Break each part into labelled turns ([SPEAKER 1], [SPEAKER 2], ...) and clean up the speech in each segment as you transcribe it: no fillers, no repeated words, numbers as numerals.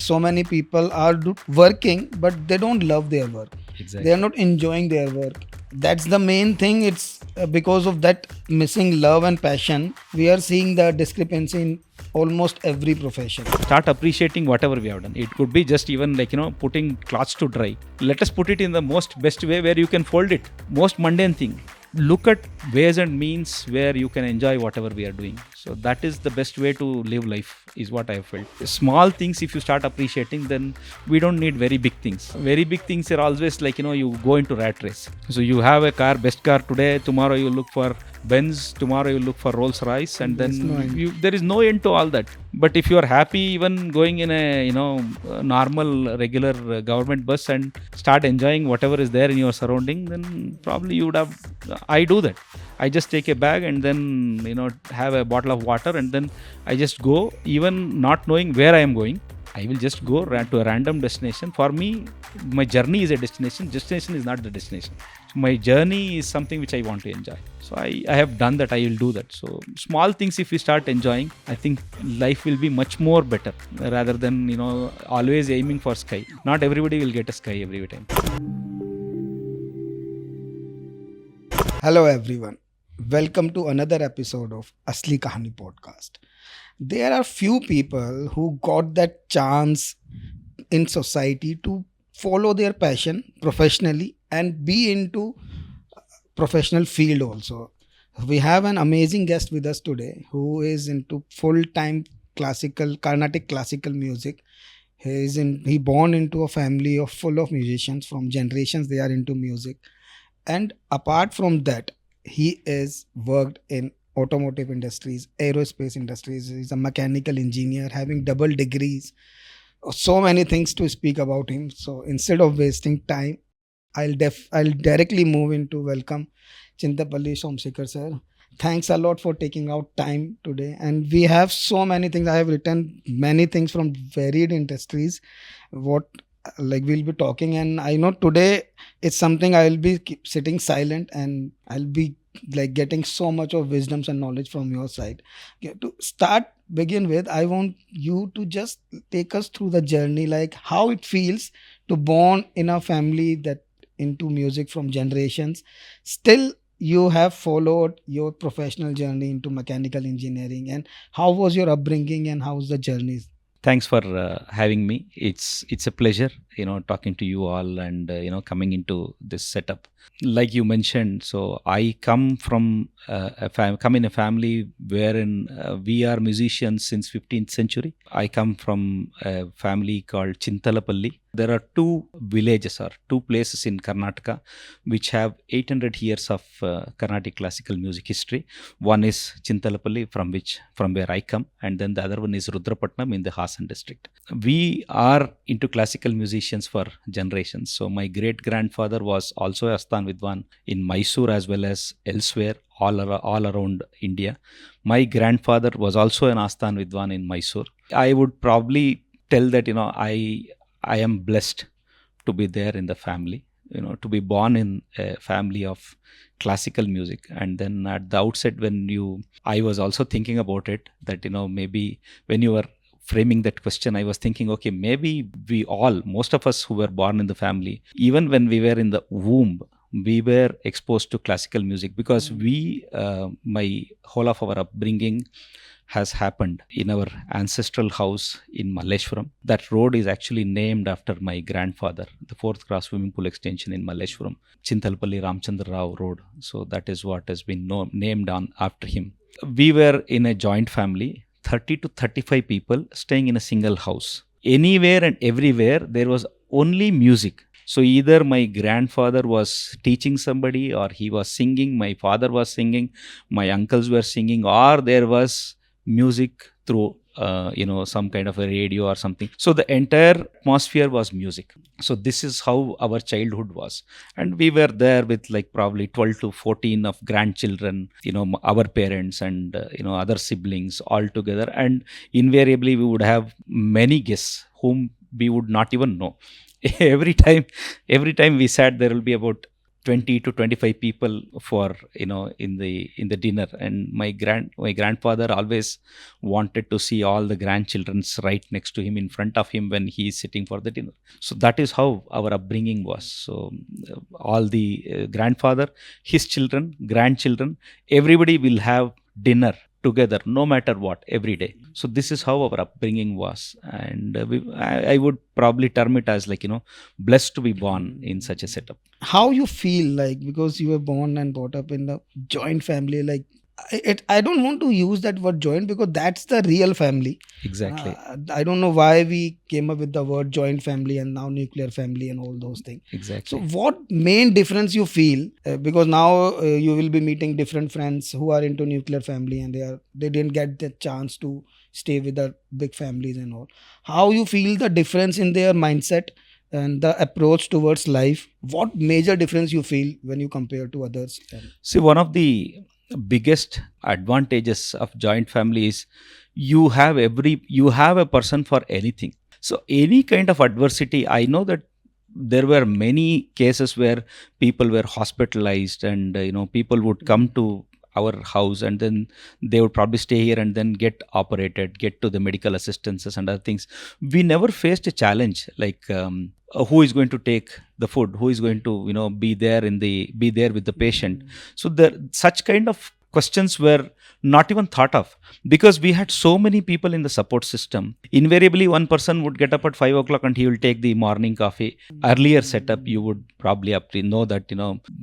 [SPEAKER 1] so many people are working, but they don't love their work.
[SPEAKER 2] Exactly.
[SPEAKER 1] They are not enjoying their work. That's the main thing. It's because of that missing love and passion, we are seeing the discrepancy in almost every profession.
[SPEAKER 2] Start appreciating whatever we have done. It could be just even like, putting clothes to dry. Let us put it in the most best way where you can fold it. Most mundane thing. Look at ways and means where you can enjoy whatever we are doing. So that is the best way to live life, is what I have felt. Small things, if you start appreciating, then we don't need very big things. Very big things are always like, you go into rat race. So you have a car, best car today, tomorrow you look for Benz, tomorrow you look for Rolls Royce, and then there is no end to all that. But if you are happy even going in a normal regular government bus and start enjoying whatever is there in your surrounding, then probably you would have. I do that. I just take a bag and then have a bottle of water, and then I just go, even not knowing where I am going. I will just go to a random destination. For me, my journey is a destination. Destination is not the destination. So my journey is something which I want to enjoy. So I have done that. I will do that. So small things, if we start enjoying, I think life will be much more better rather than always aiming for sky. Not everybody will get a sky every time.
[SPEAKER 1] Hello everyone. Welcome to another episode of Asli Kahani podcast. There are few people who got that chance in society to follow their passion professionally and be into professional field also. We have an amazing guest with us today who is into full-time Carnatic classical music. He born into a family of full of musicians. From generations they are into music, and apart from that, he is worked in automotive industries, aerospace industries. He's a mechanical engineer having double degrees. So many things to speak about him. So instead of wasting time, I'll directly move into welcome Chintapalli Somshekhar sir. Thanks a lot for taking out time today. And we have so many things. I have written many things from varied industries. We'll be talking, and I know today it's something I'll be sitting silent, and I'll be getting so much of wisdoms and knowledge from your side. Okay, to begin with, I want you to just take us through the journey, like how it feels to born in a family that into music from generations. Still, you have followed your professional journey into mechanical engineering, and how was your upbringing and how's the journey?
[SPEAKER 2] Thanks for having me. It's a pleasure, talking to you all and coming into this setup. Like you mentioned, so I come from come in a family wherein we are musicians since 15th century. I come from a family called Chintalapalli. There are two villages or two places in Karnataka which have 800 years of Carnatic classical music history. One is Chintalapalli, from where I come, and then the other one is Rudrapatnam in the Hassan district. We are into classical musicians for generations. So my great grandfather was also a Asthan Vidwan in Mysore as well as elsewhere, all around India. My grandfather was also an Asthan Vidwan in Mysore. I would probably tell that I am blessed to be there in the family, to be born in a family of classical music. And then at the outset, I was also thinking about it, that, maybe when you were framing that question, I was thinking, okay, maybe most of us who were born in the family, even when we were in the womb, we were exposed to classical music, because my whole of our upbringing has happened in our ancestral house in Malleshwaram. That road is actually named after my grandfather, the 4th Cross swimming pool extension in Malleshwaram, Chintalpalli Ramchandra Rao Road. So that is what has been named after him. We were in a joint family, 30 to 35 people staying in a single house. Anywhere and everywhere there was only music. So either my grandfather was teaching somebody, or he was singing, my father was singing, my uncles were singing, or there was music through some kind of a radio or something. So the entire atmosphere was music. So this is how our childhood was. And we were there with probably 12 to 14 of grandchildren, our parents and other siblings all together. And invariably we would have many guests whom we would not even know. every time we sat, there will be about 20 to 25 people for in the dinner, and my grandfather always wanted to see all the grandchildren's right next to him, in front of him, when he is sitting for the dinner. So that is how our upbringing was. So all the grandfather, his children, grandchildren, everybody will have dinner together no matter what every day. So this is how our upbringing was, and I would probably term it as blessed to be born in such a setup.
[SPEAKER 1] How you feel, like, because you were born and brought up in the joint family, like, I don't want to use that word joint because that's the real family.
[SPEAKER 2] Exactly.
[SPEAKER 1] I don't know why we came up with the word joint family and now nuclear family and all those things.
[SPEAKER 2] Exactly.
[SPEAKER 1] So what main difference you feel, because now you will be meeting different friends who are into nuclear family and they didn't get the chance to stay with the big families and all. How you feel the difference in their mindset and the approach towards life? What major difference you feel when you compare to others?
[SPEAKER 2] See, one of the biggest advantages of joint family is you have a person for anything. So any kind of adversity, I know that there were many cases where people were hospitalized, and people would come to our house, and then they would probably stay here and then get operated, get to the medical assistances and other things. We never faced a challenge like who is going to take the food, who is going to be there with the patient. So such kind of questions were not even thought of, because we had so many people in the support system. Invariably one person would get up at 5 o'clock and he will take the morning coffee. Earlier setup, you would probably know that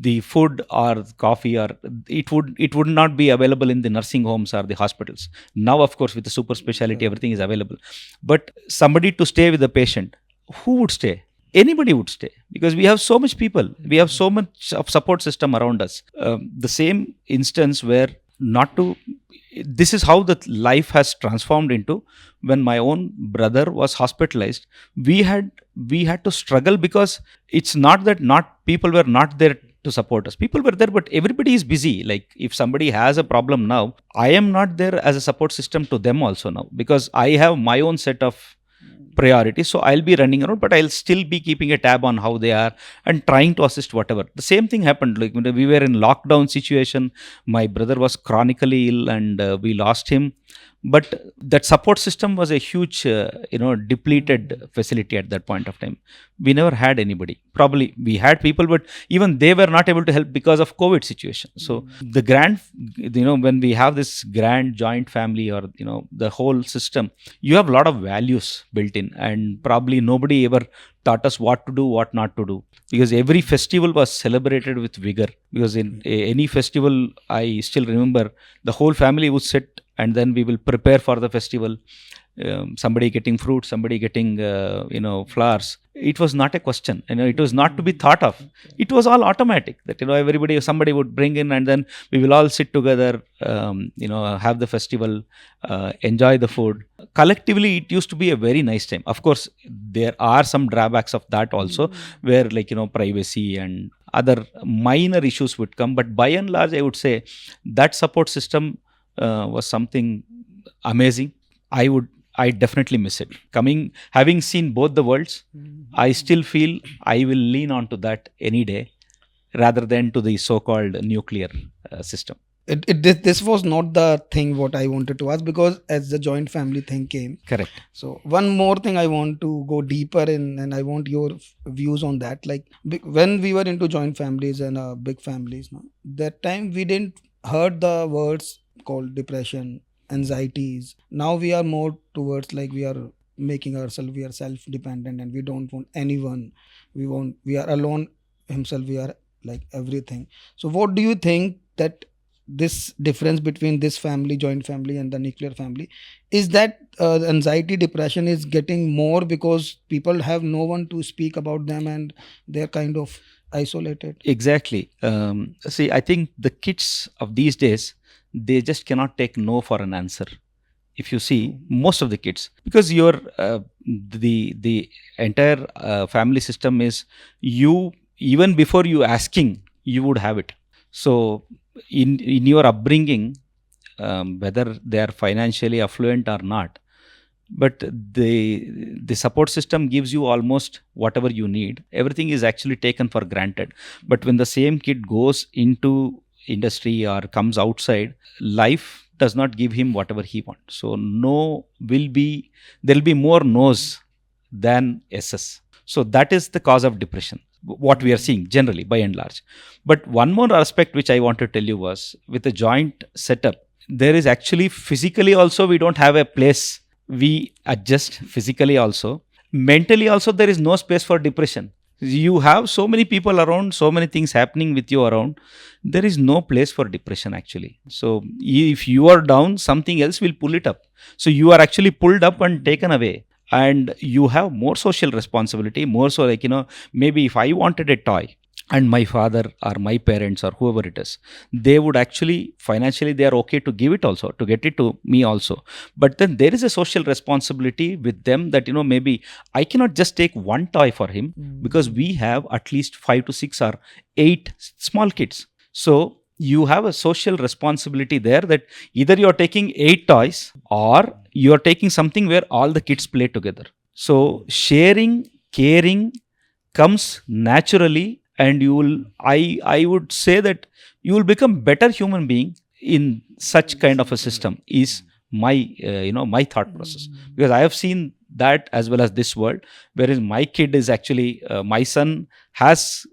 [SPEAKER 2] the food or coffee, or it would not be available in the nursing homes or the hospitals. Now of course with the super speciality, everything is available. But somebody to stay with the patient, who would stay? Anybody would stay, because we have so much people, we have so much of support system around us. The same instance where this is how the life has transformed into. When my own brother was hospitalized, we had to struggle, because it's not that people were not there to support us. People were there, but everybody is busy. Like if somebody has a problem now, I am not there as a support system to them also now, because I have my own set of priority. So I'll be running around, but I'll still be keeping a tab on how they are and trying to assist whatever. The same thing happened. Like when we were in lockdown situation, my brother was chronically ill, and we lost him. But that support system was a huge, depleted facility at that point of time. We never had anybody. Probably we had people, but even they were not able to help because of COVID situation. So when we have this grand joint family, or the whole system, you have a lot of values built in, and probably nobody ever taught us what to do, what not to do, because every festival was celebrated with vigor. Because in any festival, I still remember the whole family would sit, and then we will prepare for the festival. Somebody getting fruit, somebody getting flowers. It was not a question, it was not to be thought of. It was all automatic that somebody would bring in, and then we will all sit together, have the festival, enjoy the food collectively. It used to be a very nice time. Of course there are some drawbacks of that also, where privacy and other minor issues would come, but by and large I would say that support system was something amazing. I definitely miss it. Having seen both the worlds, I still feel I will lean on to that any day, rather than to the so-called nuclear system.
[SPEAKER 1] This was not the thing what I wanted to ask, because as the joint family thing came.
[SPEAKER 2] Correct.
[SPEAKER 1] So one more thing I want to go deeper in, and I want your views on that. Like when we were into joint families and big families, that time we didn't heard the words called depression, anxieties. Now we are more towards like we are making ourselves, we are self-dependent, and we don't want anyone. We are alone himself. We are like everything. So what do you think that this difference between this family, joint family, and the nuclear family is, that anxiety, depression is getting more because people have no one to speak about them and they're kind of isolated?
[SPEAKER 2] Exactly. See, I think the kids of these days, they just cannot take no for an answer. If you see most of the kids, because the entire family system is, you even before you asking, you would have it. So in your upbringing, whether they are financially affluent or not, but the support system gives you almost whatever you need. Everything is actually taken for granted. But when the same kid goes into industry or comes outside, life does not give him whatever he wants. So no will be, there'll be more no's than yeses. So that is the cause of depression, what we are seeing generally by and large. But one more aspect which I want to tell you was, with a joint setup, there is actually physically also we don't have a place. We adjust physically also. Mentally also there is no space for depression. You have so many people around, so many things happening with you around. There is no place for depression actually. So if you are down, something else will pull it up. So you are actually pulled up and taken away. And you have more social responsibility, more so, like, maybe if I wanted a toy, and my father or my parents or whoever it is, they would actually financially they are okay to give it also, to get it to me also. But then there is a social responsibility with them that, maybe I cannot just take one toy for him, because we have at least 5 to 6 or 8 small kids. So you have a social responsibility there, that either you're taking 8 toys or you're taking something where all the kids play together. So sharing, caring comes naturally, and you will, I would say that you will become better human being in such kind of a system, is my my thought process. Because I have seen that as well as this world, whereas my kid is actually my son has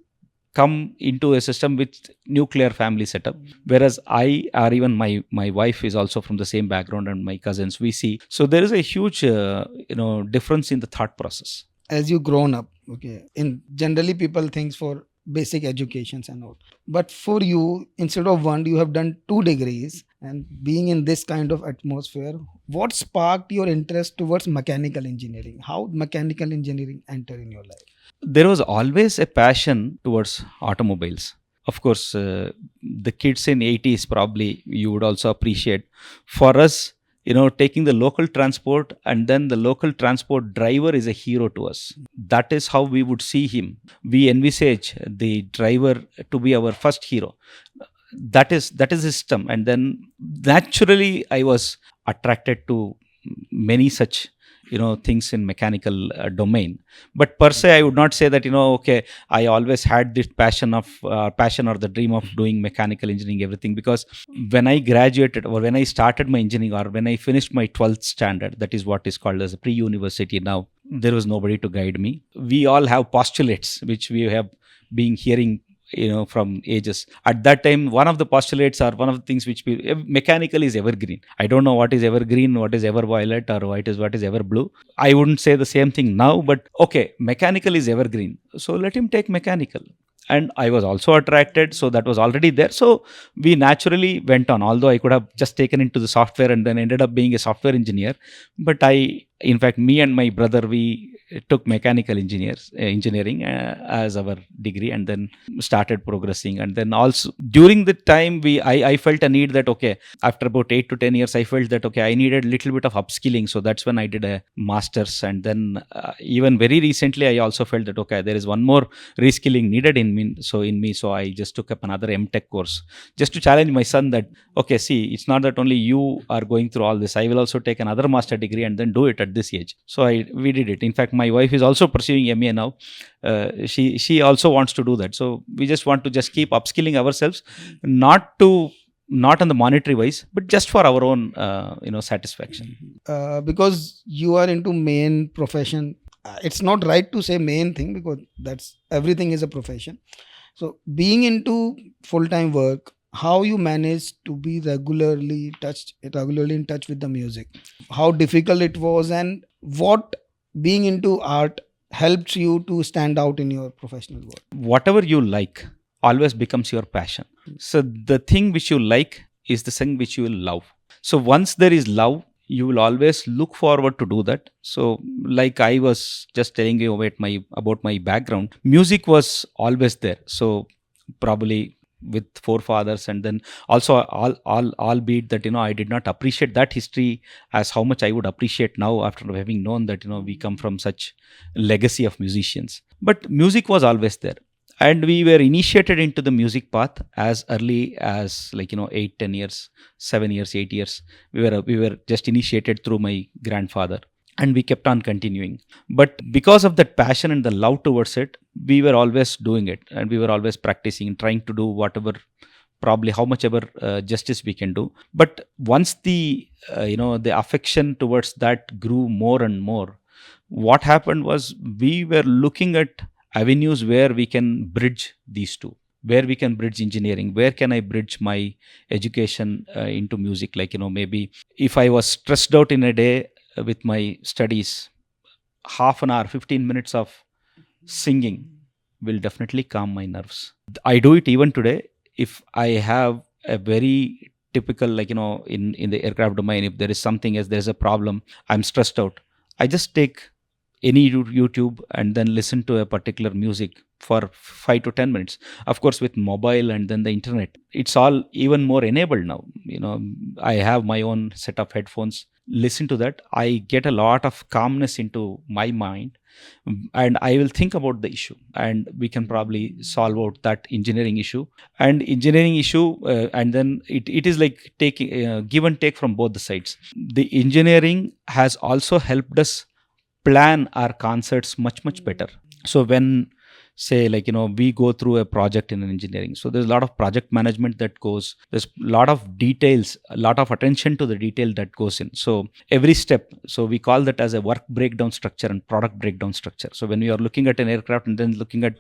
[SPEAKER 2] come into a system with nuclear family setup, whereas I, or even my wife, is also from the same background, and my cousins, we see. So there is a huge difference in the thought process.
[SPEAKER 1] As you grown up, okay, in generally people thinks for basic educations and all, but for you, instead of one, you have done 2 degrees, and being in this kind of atmosphere, what sparked your interest towards mechanical engineering? How mechanical engineering enter in your life?
[SPEAKER 2] There was always a passion towards automobiles. Of course, the kids in 80s, probably you would also appreciate. For us, taking the local transport, and then the local transport driver is a hero to us. That is how we would see him. We envisage the driver to be our first hero. That is the system. And then naturally I was attracted to many such things in mechanical domain. But per se, I would not say that okay, I always had this passion or the dream of doing mechanical engineering, everything. Because when I graduated, or when I started my engineering, or when I finished my 12th standard, that is what is called as a pre-university now, there was nobody to guide me. We all have postulates which we have been hearing from ages. At that time, one of the postulates, or one of the things which mechanical is evergreen. I don't know what is evergreen, what is ever violet, or what is ever blue. I wouldn't say the same thing now, but okay, mechanical is evergreen, so let him take mechanical. And I was also attracted, so that was already there. So we naturally went on, although I could have just taken into the software and then ended up being a software engineer. But in fact, me and my brother, we took mechanical engineering as our degree, and then started progressing. And then also during the time, I felt a need that, okay, after about 8 to 10 years, I felt that, okay, I needed a little bit of upskilling. So that's when I did a master's. And then even very recently, I also felt that, okay, there is one more reskilling needed in me. So I just took up another MTech course, just to challenge my son that, okay, see, it's not that only you are going through all this. I will also take another master degree and then do it at this age. So we did it. In fact, my wife is also pursuing MA now. She also wants to do that. So we just want to just keep upskilling ourselves, not on the monetary wise, but just for our own satisfaction.
[SPEAKER 1] Because you are into main profession, it's not right to say main thing, because that's everything is a profession. So being into full-time work, how you manage to be regularly in touch with the music, how difficult it was, and what being into art helps you to stand out in your professional work.
[SPEAKER 2] Whatever you like always becomes your passion. So the thing which you like is the thing which you will love. So once there is love, you will always look forward to do that. So like I was just telling you about my background, music was always there. So probably with forefathers, and then also albeit that I did not appreciate that history as how much I would appreciate now, after having known that we come from such legacy of musicians. But music was always there, and we were initiated into the music path as early as 8-10 years, 7 years, 8 years. We were just initiated through my grandfather. and we kept on continuing. But because of that passion and the love towards it, we were always doing it, and we were always practicing, trying to do whatever, probably how much ever justice we can do. But once the affection towards that grew more and more, what happened was we were looking at avenues where we can bridge these two, where we can bridge engineering, where can I bridge my education into music. Like, maybe if I was stressed out in a day with my studies, half an hour, 15 minutes of singing will definitely calm my nerves. I do it even today. If I have a very typical, like, in the aircraft domain, if there is something, as there's a problem, I'm stressed out, I just take any YouTube and then listen to a particular music for 5 to 10 minutes. Of course, with mobile and then the internet, it's all even more enabled now. I have my own set of headphones, listen to that, I get a lot of calmness into my mind, and I will think about the issue, and we can probably solve out that engineering issue. And then it is like taking give and take from both the sides. The engineering has also helped us plan our concerts much better. So when, say, like, we go through a project in an engineering, so there's a lot of project management that goes, there's a lot of details, a lot of attention to the detail that goes in. So every step, so we call that as a work breakdown structure and product breakdown structure. So when you are looking at an aircraft and then looking at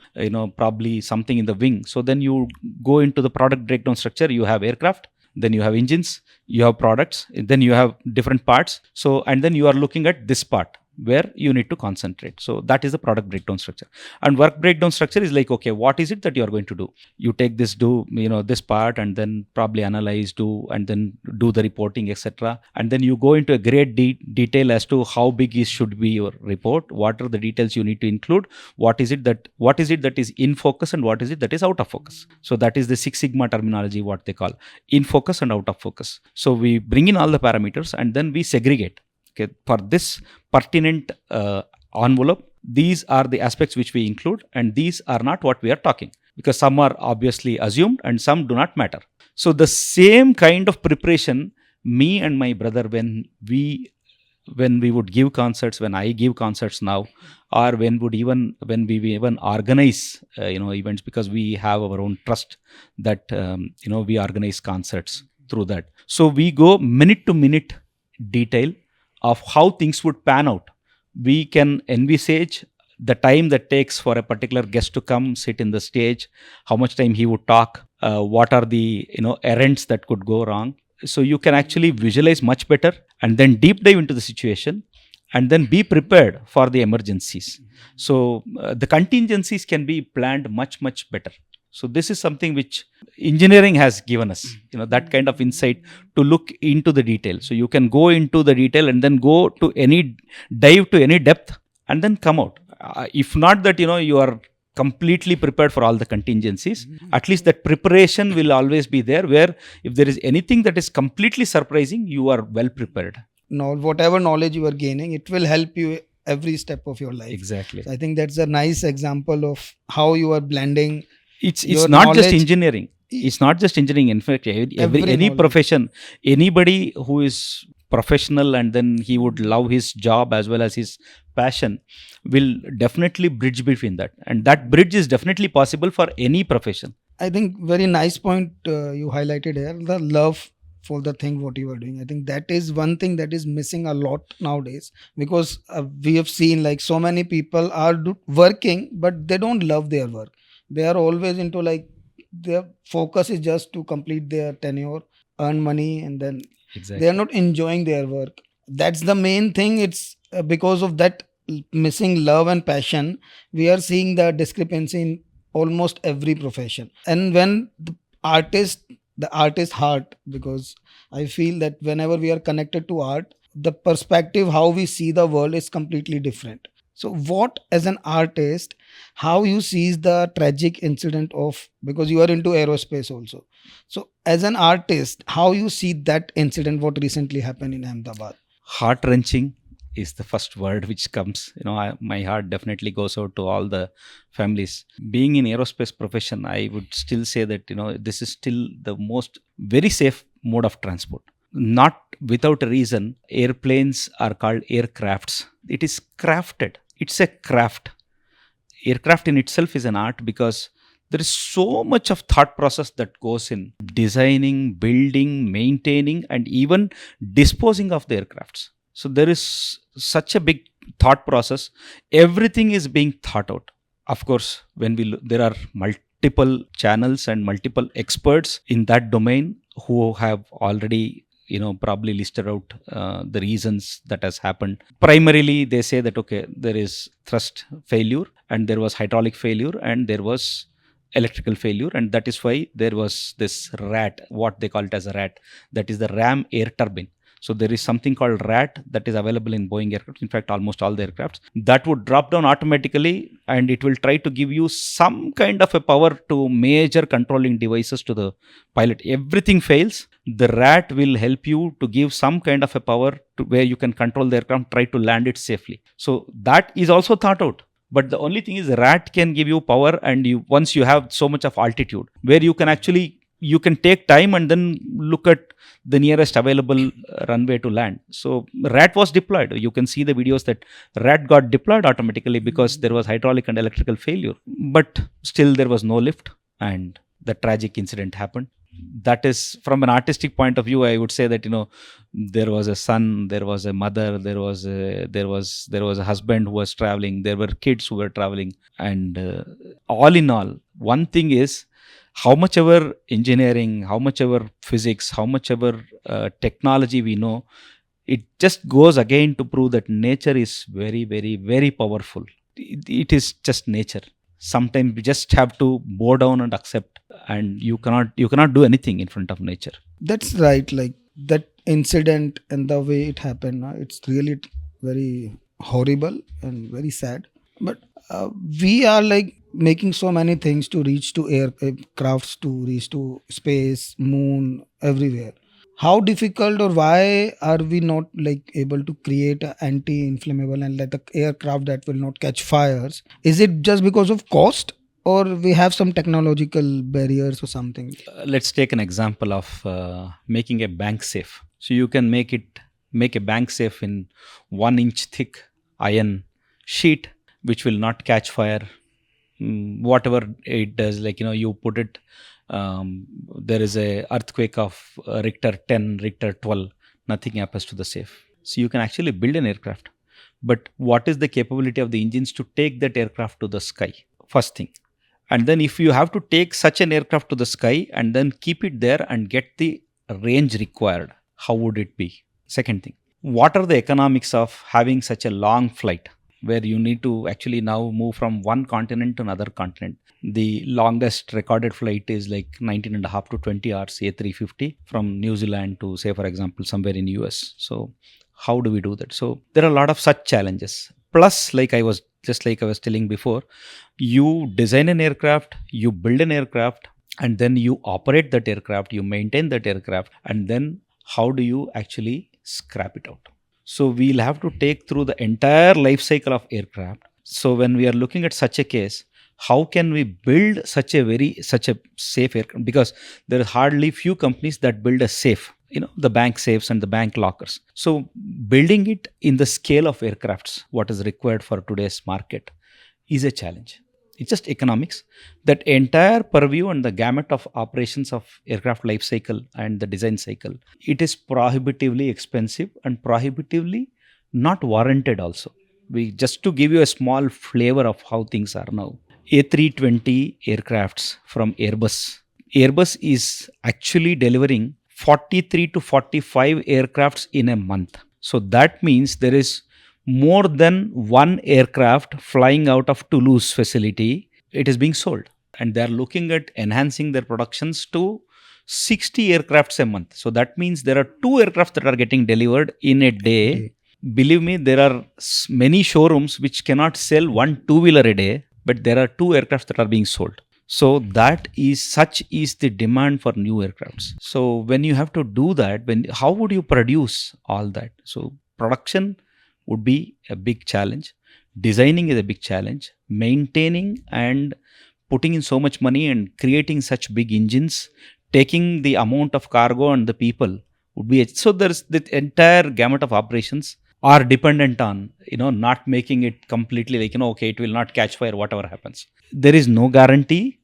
[SPEAKER 2] probably something in the wing, so then you go into the product breakdown structure. You have aircraft, then you have engines, you have products, then you have different parts. So, and then you are looking at this part where you need to concentrate. So that is the product breakdown structure. And work breakdown structure is like, okay, what is it that you are going to do? You take this, do this part, and then probably analyze, do, and then do the reporting, etc. And then you go into a great detail as to how big should be your report, what are the details you need to include, what is it that is in focus, and what is it that is out of focus. So that is the Six Sigma terminology, what they call in focus and out of focus. So we bring in all the parameters and then we segregate. Okay, for this pertinent envelope, these are the aspects which we include, and these are not what we are talking, because some are obviously assumed and some do not matter. So the same kind of preparation, me and my brother, when we would give concerts, when I give concerts now, or when we even organize events, because we have our own trust that we organize concerts through that. So we go minute to minute detail of how things would pan out. We can envisage the time that takes for a particular guest to come, sit in the stage, how much time he would talk, what are the errands that could go wrong. So you can actually visualize much better, and then deep dive into the situation, and then be prepared for the emergencies. So the contingencies can be planned much better. So this is something which engineering has given us, that kind of insight to look into the detail. So you can go into the detail and then dive to any depth and then come out. If not that, you are completely prepared for all the contingencies, at least that preparation will always be there, where if there is anything that is completely surprising, you are well prepared.
[SPEAKER 1] Now, whatever knowledge you are gaining, it will help you every step of your life.
[SPEAKER 2] Exactly.
[SPEAKER 1] So I think that's a nice example of how you are blending.
[SPEAKER 2] It's not just engineering. It's not just engineering. In fact, any profession, anybody who is professional and then he would love his job as well as his passion will definitely bridge between that. And that bridge is definitely possible for any profession.
[SPEAKER 1] I think very nice point you highlighted here, the love for the thing what you are doing. I think that is one thing that is missing a lot nowadays, because we have seen like so many people are working, but they don't love their work. They are always into like their focus is just to complete their tenure, earn money, and then they are not enjoying their work. That's the main thing. It's because of that missing love and passion, we are seeing the discrepancy in almost every profession. And when the artist heart, because I feel that whenever we are connected to art, the perspective how we see the world is completely different. So what, as an artist, how you sees the tragic incident of, because you are into aerospace also, so as an artist, how you see that incident what recently happened in Ahmedabad?
[SPEAKER 2] Heart-wrenching is the first word which comes. My heart definitely goes out to all the families. Being in aerospace profession, I would still say that this is still the most very safe mode of transport. not without a reason, airplanes are called aircrafts. It is crafted. It's a craft. Aircraft in itself is an art because there is so much of thought process that goes in designing, building, maintaining, and even disposing of the aircrafts. So there is such a big thought process. Everything is being thought out. Of course, when we there are multiple channels and multiple experts in that domain who have already probably listed out the reasons that has happened. Primarily they say that okay, there is thrust failure and there was hydraulic failure and there was electrical failure, and that is why there was this rat, what they call it as a rat, that is the ram air turbine. So there is something called rat that is available in Boeing aircraft, in fact almost all the aircrafts, that would drop down automatically and it will try to give you some kind of a power to major controlling devices to the pilot. Everything fails, the rat will help you to give some kind of a power to where you can control the aircraft, try to land it safely. So that is also thought out. But the only thing is rat can give you power, and you once you have so much of altitude where you can actually you can take time and then look at the nearest available runway to land. So rat was deployed. You can see the videos that rat got deployed automatically because there was hydraulic and electrical failure, but still there was no lift and the tragic incident happened. That is, from an artistic point of view, I would say that there was a son, there was a mother, there was a husband who was traveling, there were kids who were traveling, and all in all, one thing is, how much ever engineering, how much ever physics, how much ever technology we know, it just goes again to prove that nature is very, very, very powerful. It is just nature. Sometimes we just have to bow down and accept, and you cannot do anything in front of nature.
[SPEAKER 1] That's right. Like that incident and the way it happened, it's really very horrible and very sad. But we are like making so many things to reach to aircrafts, to reach to space, moon, everywhere. How difficult or why are we not like able to create an anti-inflammable and like the aircraft that will not catch fires? Is it just because of cost, or we have some technological barriers or something?
[SPEAKER 2] Let's take an example of making a bank safe. So you can make a bank safe in 1 inch thick iron sheet which will not catch fire. Whatever it does, like you put it, there is a earthquake of Richter 10, Richter 12, nothing happens to the safe. So you can actually build an aircraft, but what is the capability of the engines to take that aircraft to the sky? First thing. And then if you have to take such an aircraft to the sky and then keep it there and get the range required, how would it be? Second thing, what are the economics of having such a long flight where you need to actually now move from one continent to another continent? The longest recorded flight is like 19 and a half to 20 hours, A350 from New Zealand to, say, for example, somewhere in US. So how do we do that? So there are a lot of such challenges. Plus, like I was telling before, you design an aircraft, you build an aircraft, and then you operate that aircraft, you maintain that aircraft, and then how do you actually scrap it out? So we'll have to take through the entire life cycle of aircraft. So when we are looking at such a case, how can we build such a safe aircraft? Because there are hardly few companies that build a safe, the bank safes and the bank lockers. So building it in the scale of aircrafts, what is required for today's market, is a challenge. It's just economics. That entire purview and the gamut of operations of aircraft life cycle and the design cycle, it is prohibitively expensive and prohibitively not warranted also. Just to give you a small flavor of how things are now, A320 aircrafts from Airbus. Airbus is actually delivering 43 to 45 aircrafts in a month. So that means there is more than one aircraft flying out of Toulouse facility. It is being sold, and they are looking at enhancing their productions to 60 aircrafts a month. So that means there are 2 aircraft that are getting delivered in a day.
[SPEAKER 1] Okay.
[SPEAKER 2] Believe me, there are many showrooms which cannot sell 1 2-wheeler a day, but there are 2 aircraft that are being sold. So such is the demand for new aircrafts. So when you have to do that, how would you produce all that? So production would be a big challenge. Designing is a big challenge. Maintaining and putting in so much money and creating such big engines, taking the amount of cargo and the people would be so there's the entire gamut of operations are dependent on not making it completely like okay, it will not catch fire whatever happens. There is no guarantee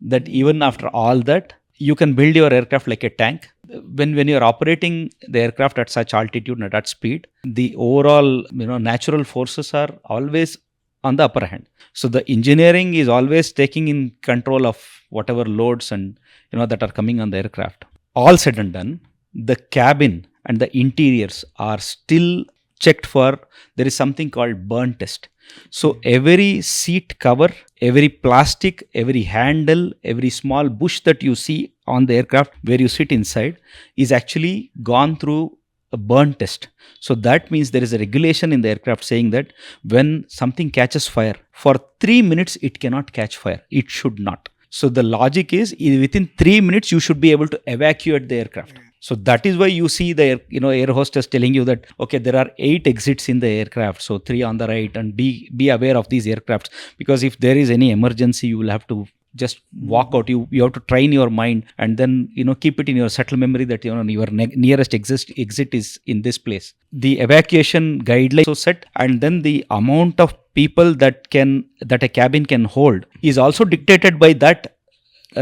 [SPEAKER 2] that even after all that you can build your aircraft like a tank. When you're operating the aircraft at such altitude and at that speed, the overall natural forces are always on the upper hand. So the engineering is always taking in control of whatever loads and that are coming on the aircraft. All said and done, the cabin and the interiors are still checked for. There is something called burn test. So every seat cover, every plastic, every handle, every small bush that you see on the aircraft where you sit inside is actually gone through a burn test. So that means there is a regulation in the aircraft saying that when something catches fire, for 3 minutes it cannot catch fire. It should not. So the logic is within 3 minutes you should be able to evacuate the aircraft. So that is why you see the air hostess telling you that okay, there are 8 exits in the aircraft, so 3 on the right, and be aware of these aircrafts, because if there is any emergency you will have to just walk out. You have to train your mind and then keep it in your subtle memory that your nearest exit is in this place. The evacuation guidelines are set, and then the amount of people that a cabin can hold is also dictated by that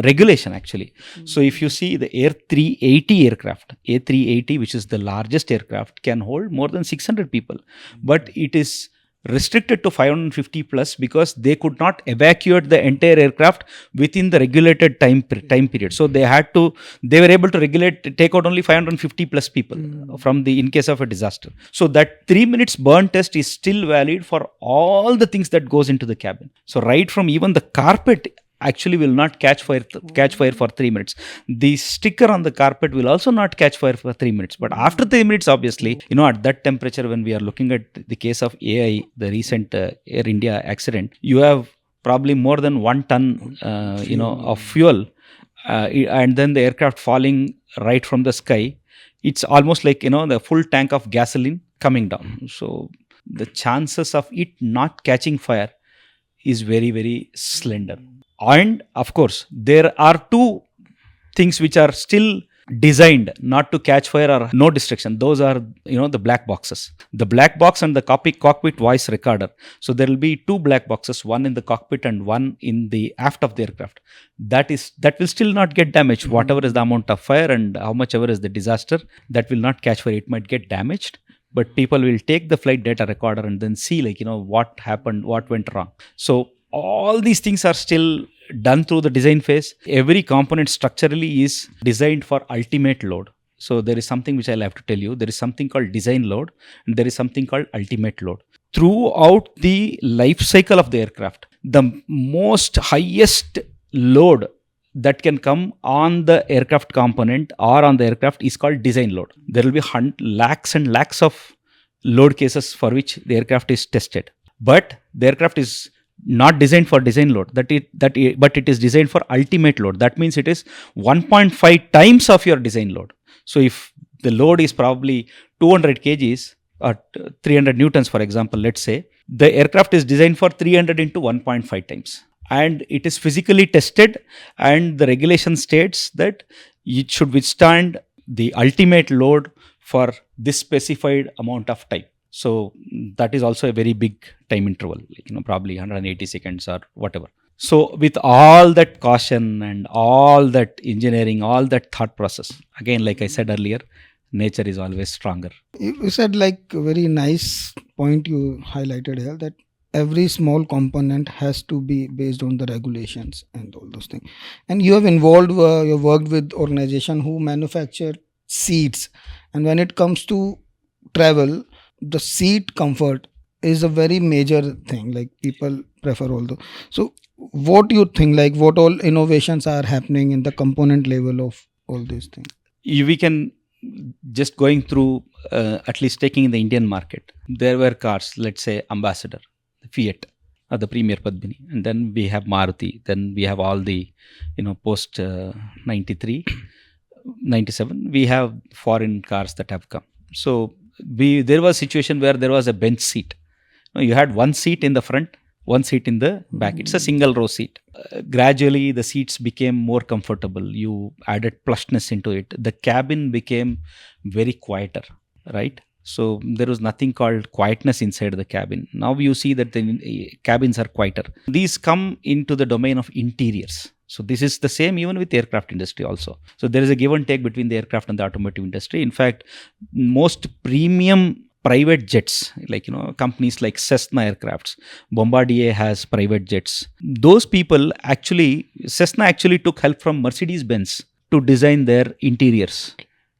[SPEAKER 2] regulation actually. So if you see the A380, which is the largest aircraft, can hold more than 600 people, but it is restricted to 550 plus because they could not evacuate the entire aircraft within the regulated time period. So they were able to take out only 550 plus people from the in case of a disaster. So that 3 minutes burn test is still valid for all the things that goes into the cabin. So right from even the carpet actually will not catch fire for 3 minutes. The sticker on the carpet will also not catch fire for 3 minutes. But after 3 minutes, obviously, at that temperature, when we are looking at the case of AI, the recent Air India accident, you have probably more than 1 ton, of fuel, and then the aircraft falling right from the sky. It's almost like, the full tank of gasoline coming down. So the chances of it not catching fire is very, very slender. And of course, there are 2 things which are still designed not to catch fire or no destruction. Those are, the black boxes. The black box and the cockpit voice recorder. So there will be 2 black boxes, one in the cockpit and one in the aft of the aircraft. That will still not get damaged. Whatever is the amount of fire and how much ever is the disaster, that will not catch fire. It might get damaged, but people will take the flight data recorder and then see what happened, what went wrong. So all these things are still done through the design phase. Every component structurally is designed for ultimate load. So there is something which I'll have to tell you. There is something called design load and there is something called ultimate load. Throughout the life cycle of the aircraft, the most highest load that can come on the aircraft component or on the aircraft is called design load. There will be lakhs and lakhs of load cases for which the aircraft is tested. But the aircraft is not designed for design load, but it is designed for ultimate load. That means it is 1.5 times of your design load. So if the load is probably 200 kgs or 300 newtons, for example, let's say, the aircraft is designed for 300 into 1.5 times. And it is physically tested, and the regulation states that it should withstand the ultimate load for this specified amount of time. So that is also a very big time interval, probably 180 seconds or whatever. So with all that caution and all that engineering, all that thought process, again, like I said earlier, nature is always stronger.
[SPEAKER 1] You said like a very nice point you highlighted here, that every small component has to be based on the regulations and all those things. And you have you worked with organization who manufacture seats. And when it comes to travel, the seat comfort is a very major thing. Like people prefer all those. So what do you think, like what all innovations are happening in the component level of all these things?
[SPEAKER 2] We can just going through, at least taking in the Indian market, there were cars, let's say Ambassador, Fiat, or the Premier Padmini, and then we have Maruti, then we have all the post 93, 97, we have foreign cars that have come. So there was a situation where there was a bench seat. You had one seat in the front one seat in the back. It's a single row seat. Gradually, the seats became more comfortable. You added plushness into it. The cabin became very quieter, right? So there was nothing called quietness inside the cabin. Now you see that the cabins are quieter. These come into the domain of interiors. So this is the same even with aircraft industry also. So there is a give and take between the aircraft and the automotive industry. In fact, most premium private jets, like companies like Cessna aircrafts, Bombardier has private jets. Those people actually, Cessna actually took help from Mercedes Benz to design their interiors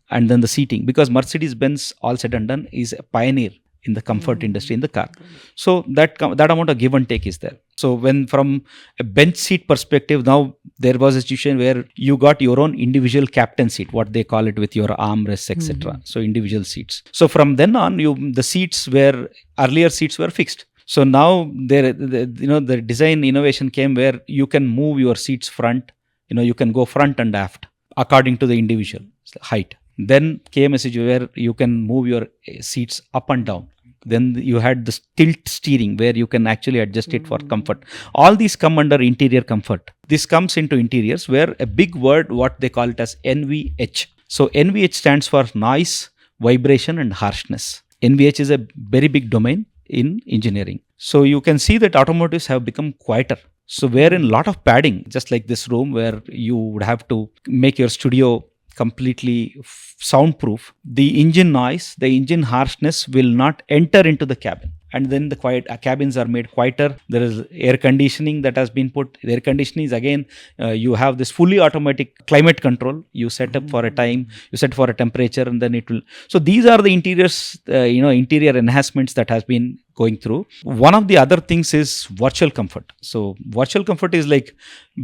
[SPEAKER 2] and then the seating, because Mercedes Benz, all said and done, is a pioneer in the comfort industry in the car. So that amount of give and take is there. So when from a bench seat perspective, now there was a situation where you got your own individual captain seat, what they call it, with your armrests, etc. So individual seats. So from then on, earlier seats were fixed. So now the design innovation came where you can move your seats front. You can go front and aft according to the individual height. Then came a situation where you can move your seats up and down. Then you had this tilt steering where you can actually adjust it for comfort. All these come under interior comfort. This comes into interiors where a big word, what they call it as NVH. So NVH stands for noise, vibration and harshness. NVH is a very big domain in engineering. So you can see that automotives have become quieter. So wherein a lot of padding, just like this room where you would have to make your studio completely soundproof, the engine noise, the engine harshness will not enter into the cabin. And then the cabins are made quieter. There is air conditioning that has been put. The air conditioning is again, you have this fully automatic climate control. You set up for a time, you set for a temperature, and then it will. So these are the interiors, interior enhancements that has been going through. One of the other things is virtual comfort. So virtual comfort is like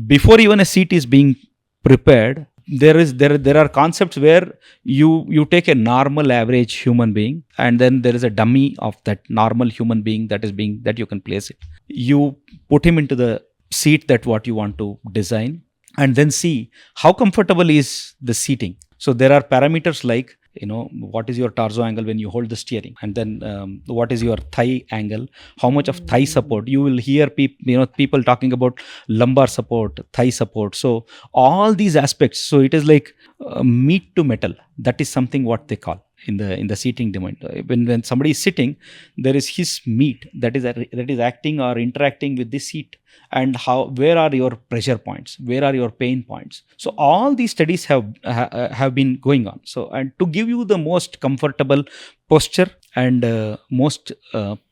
[SPEAKER 2] before even a seat is being prepared, there are concepts where you take a normal average human being, and then there is a dummy of that normal human being that you can place it. You put him into the seat that what you want to design, and then see how comfortable is the seating. So there are parameters like what is your torso angle when you hold the steering, and then what is your thigh angle, how much of thigh support. You will hear people talking about lumbar support, thigh support. So all these aspects, so it is like meat to metal. That is something what they call in the seating domain. When somebody is sitting, there is his meat that is acting or interacting with the seat, and where are your pressure points, where are your pain points. So all these studies have been going on. So, and to give you the most comfortable posture and most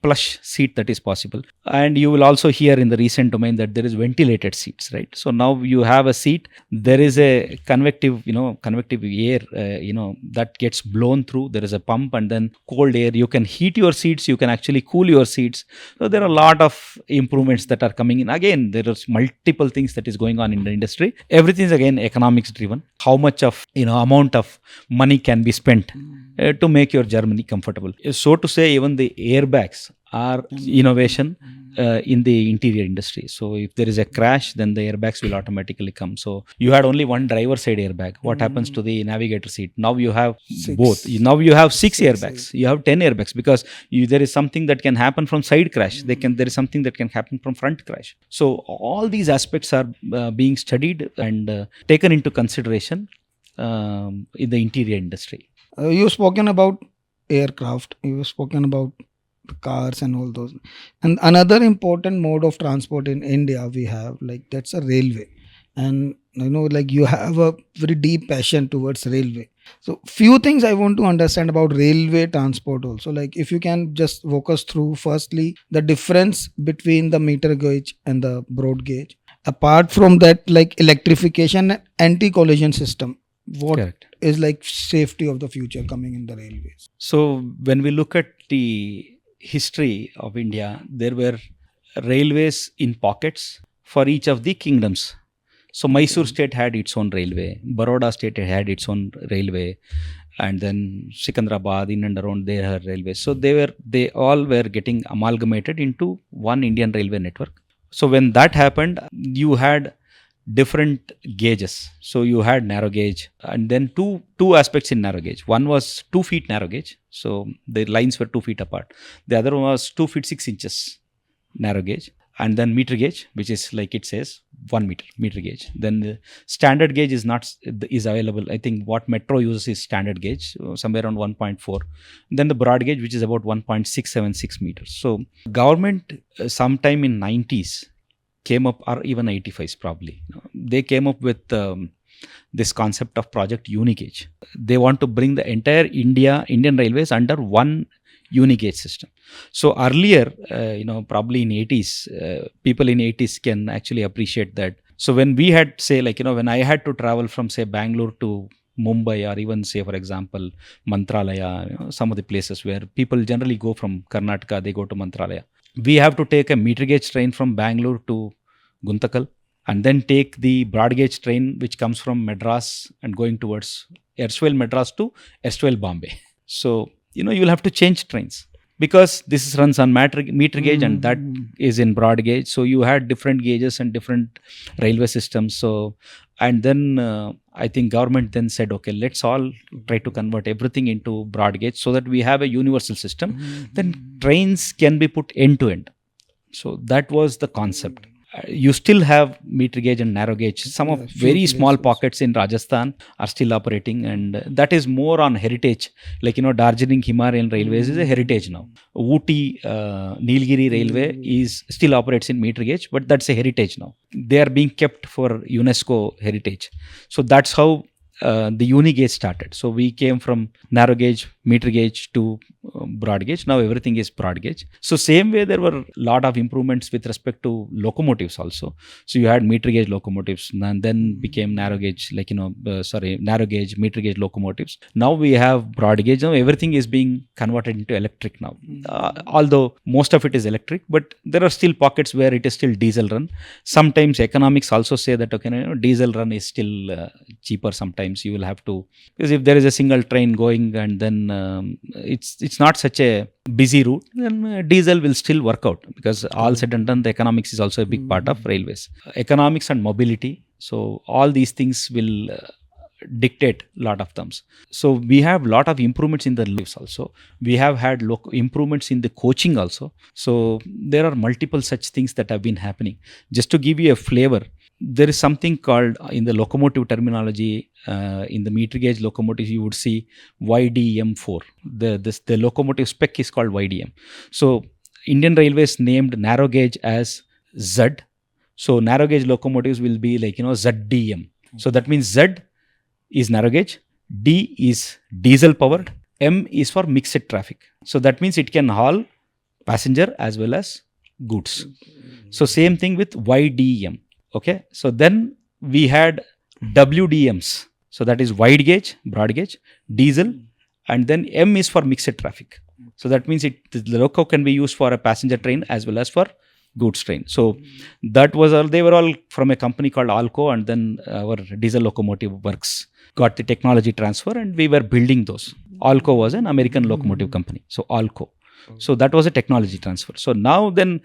[SPEAKER 2] plush seat that is possible. And you will also hear in the recent domain that there is ventilated seats, right? So now you have a seat, there is a convective air, that gets blown through. There is a pump and then cold air. You can heat your seats, you can actually cool your seats. So there are a lot of improvements that are coming in. Again, there is multiple things that is going on in the industry. Everything is again economics driven. How much of amount of money can be spent to make your journey comfortable. So to say, even the airbags are innovation in the interior industry. So if there is a crash, then the airbags will automatically come. So you had only one driver side airbag. What happens to the navigator seat? Now you have both. Now you have six airbags. You have 10 airbags, because there is something that can happen from side crash. There is something that can happen from front crash. So all these aspects are being studied and taken into consideration in the interior industry.
[SPEAKER 1] You've spoken about aircraft, you've spoken about cars and all those. And another important mode of transport in India we have, like that's a railway. And like you have a very deep passion towards railway. So few things I want to understand about railway transport also. Like if you can just walk us through firstly the difference between the meter gauge and the broad gauge. Apart from that, like electrification and anti-collision system. What Correct. Is like safety of the future coming in the railways?
[SPEAKER 2] So when we look at the history of India, there were railways in pockets for each of the kingdoms. So Mysore state had its own railway, Baroda state had its own railway, and then Sikandrabad in and around they had railways. So they all were getting amalgamated into one Indian railway network. So when that happened, you had different gauges. So you had narrow gauge, and then two aspects in narrow gauge. One was 2 feet narrow gauge, so the lines were 2 feet apart. The other one was 2 feet 6 inches narrow gauge, and then meter gauge, which is like it says 1 meter gauge. Then the standard gauge is available. I think what Metro uses is standard gauge, somewhere around 1.4. Then the broad gauge, which is about 1.676 meters. So government sometime in 90s came up, or even 85s probably, they came up with this concept of project unigauge. They want to bring the entire Indian Railways under one unigauge system. So earlier, probably in 80s, people in 80s can actually appreciate that. So when we had, say, when I had to travel from, say, Bangalore to Mumbai, or even, say, for example, Mantralaya, some of the places where people generally go from Karnataka, they go to Mantralaya. We have to take a meter gauge train from Bangalore to Guntakal, and then take the broad gauge train which comes from Madras and going towards erstwhile Madras to erstwhile Bombay. So, you'll have to change trains, because this runs on meter gauge and that is in broad gauge. So you had different gauges and different railway systems. So, and then I think government then said, okay, let's all try to convert everything into broad gauge so that we have a universal system. Then trains can be put end to end. So that was the concept. You still have meter gauge and narrow gauge. Some of very small pockets in Rajasthan are still operating, and that is more on heritage. Darjeeling Himalayan Railways is a heritage now. Ooty Nilgiri Railway still operates in meter gauge, but that's a heritage now. They are being kept for UNESCO heritage. So that's how the unigauge started. So we came from narrow gauge, meter gauge to broad gauge. Now everything is broad gauge. So same way, there were a lot of improvements with respect to locomotives also. So you had meter gauge locomotives, and then became narrow gauge, narrow gauge, meter gauge locomotives. Now we have broad gauge. Now everything is being converted into electric now. Although most of it is electric, but there are still pockets where it is still diesel run. Sometimes economics also say that, okay, diesel run is still cheaper sometimes. You will have to, because if there is a single train going and then it's not such a busy route, then diesel will still work out, because all said and done, the economics is also a big part of railways. Economics and mobility. So all these things will dictate a lot of terms. So we have a lot of improvements in the lives also. We have had improvements in the coaching also. So there are multiple such things that have been happening. Just to give you a flavor, there is something called, in the locomotive terminology, in the meter gauge locomotives, you would see YDM4. The locomotive spec is called YDM. So Indian Railways named narrow gauge as Z. So narrow gauge locomotives will be ZDM. So that means Z is narrow gauge, D is diesel powered, M is for mixed traffic. So that means it can haul passenger as well as goods. So same thing with YDM. Okay, so then we had WDMs. So that is wide gauge, broad gauge, diesel, and then M is for mixed traffic. So that means the loco can be used for a passenger train as well as for goods train. So that was all. They were all from a company called Alco, and then our diesel locomotive works got the technology transfer, and we were building those. Alco was an American locomotive company. So Alco. So that was a technology transfer. So now then,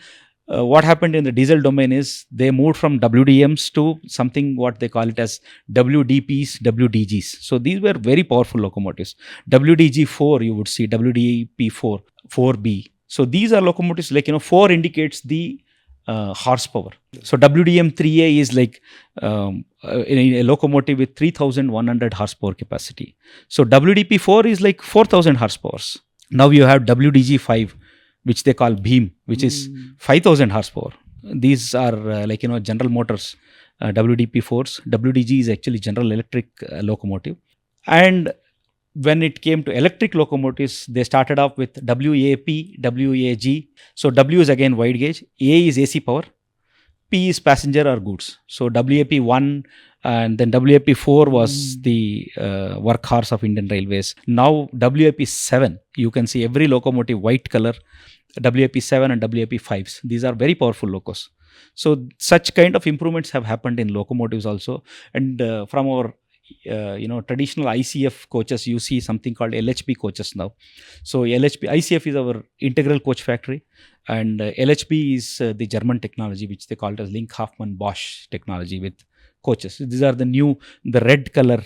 [SPEAKER 2] what happened in the diesel domain is they moved from WDMs to something what they call it as WDPs, WDGs. So these were very powerful locomotives. WDG4, you would see WDP4, 4B. So these are locomotives 4 indicates the horsepower. So WDM3A is a locomotive with 3,100 horsepower capacity. So WDP4 is 4,000 horsepower. Now you have WDG5, which they call Beam, which is 5,000 horsepower. These are General Motors WDP4s. WDG is actually General Electric locomotive. And when it came to electric locomotives, they started off with WAP, WAG. So W is again wide gauge, A is AC power, P is passenger or goods. So WAP1 and then WAP4 was the workhorse of Indian Railways. Now WAP7, you can see every locomotive white color, WAP7 and WAP5s. These are very powerful locos. So such kind of improvements have happened in locomotives also. And from our traditional ICF coaches, you see something called LHB coaches now. So ICF is our integral coach factory, and LHB is the German technology, which they call it as Link Hoffman Bosch technology with coaches. These are the red color,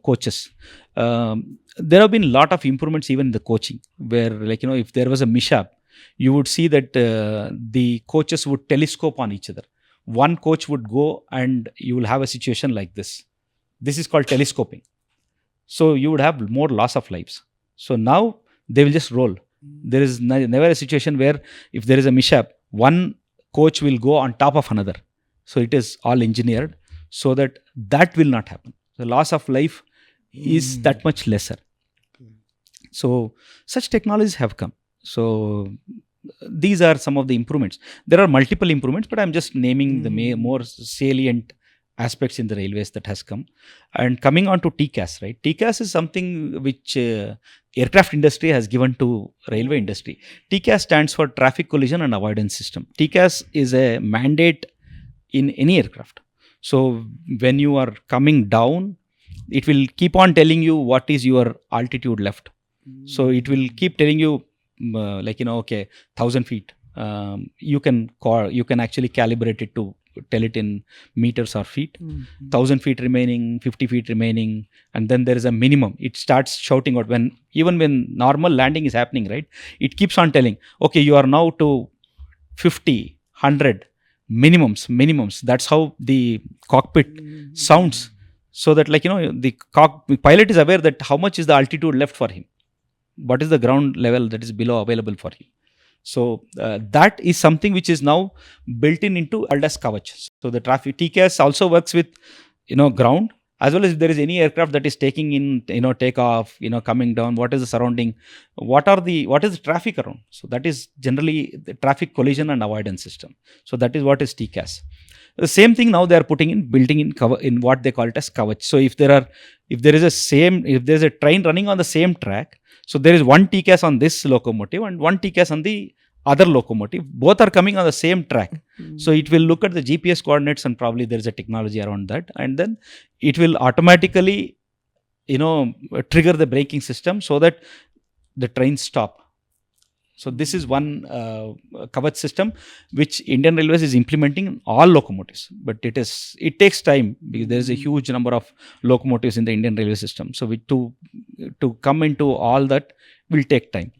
[SPEAKER 2] coaches. There have been a lot of improvements even in the coaching, where if there was a mishap, you would see that the coaches would telescope on each other. One coach would go and you will have a situation like this. This is called telescoping. So you would have more loss of lives. So now they will just roll. There is never a situation where if there is a mishap, one coach will go on top of another. So it is all engineered so that that will not happen. The loss of life is that much lesser. So such technologies have come. So these are some of the improvements. There are multiple improvements, but I'm just naming the more salient aspects in the railways that has come. And coming on to TCAS, right? TCAS is something which aircraft industry has given to railway industry. TCAS stands for Traffic Collision and Avoidance System. TCAS is a mandate in any aircraft. So when you are coming down, it will keep on telling you what is your altitude left. So it will keep telling you okay, 1,000 feet. You can actually calibrate it to tell it in meters or feet. 1,000 feet remaining, 50 feet remaining, and then there is a minimum. It starts shouting out even when normal landing is happening, right? It keeps on telling, okay, you are now to 50, 100 minimums. That's how the cockpit sounds. So that the pilot is aware that how much is the altitude left for him. What is the ground level that is below available for him? So that is something which is now built into called as Kavach. So the traffic TCAS also works with ground, as well as if there is any aircraft that is taking in takeoff, coming down. What is the surrounding? What is the traffic around? So that is generally the traffic collision and avoidance system. So that is what is TCAS. The same thing now they are building in what they call it as Kavach. So if there is a train running on the same track, so there is one TCAS on this locomotive and one TCAS on the other locomotive. Both are coming on the same track. So it will look at the GPS coordinates, and probably there is a technology around that, and then it will automatically trigger the braking system so that the trains stop. So this is one Kavach system which Indian Railways is implementing in all locomotives. But it takes time because there is a huge number of locomotives in the Indian railway system. So to come into all that will take time.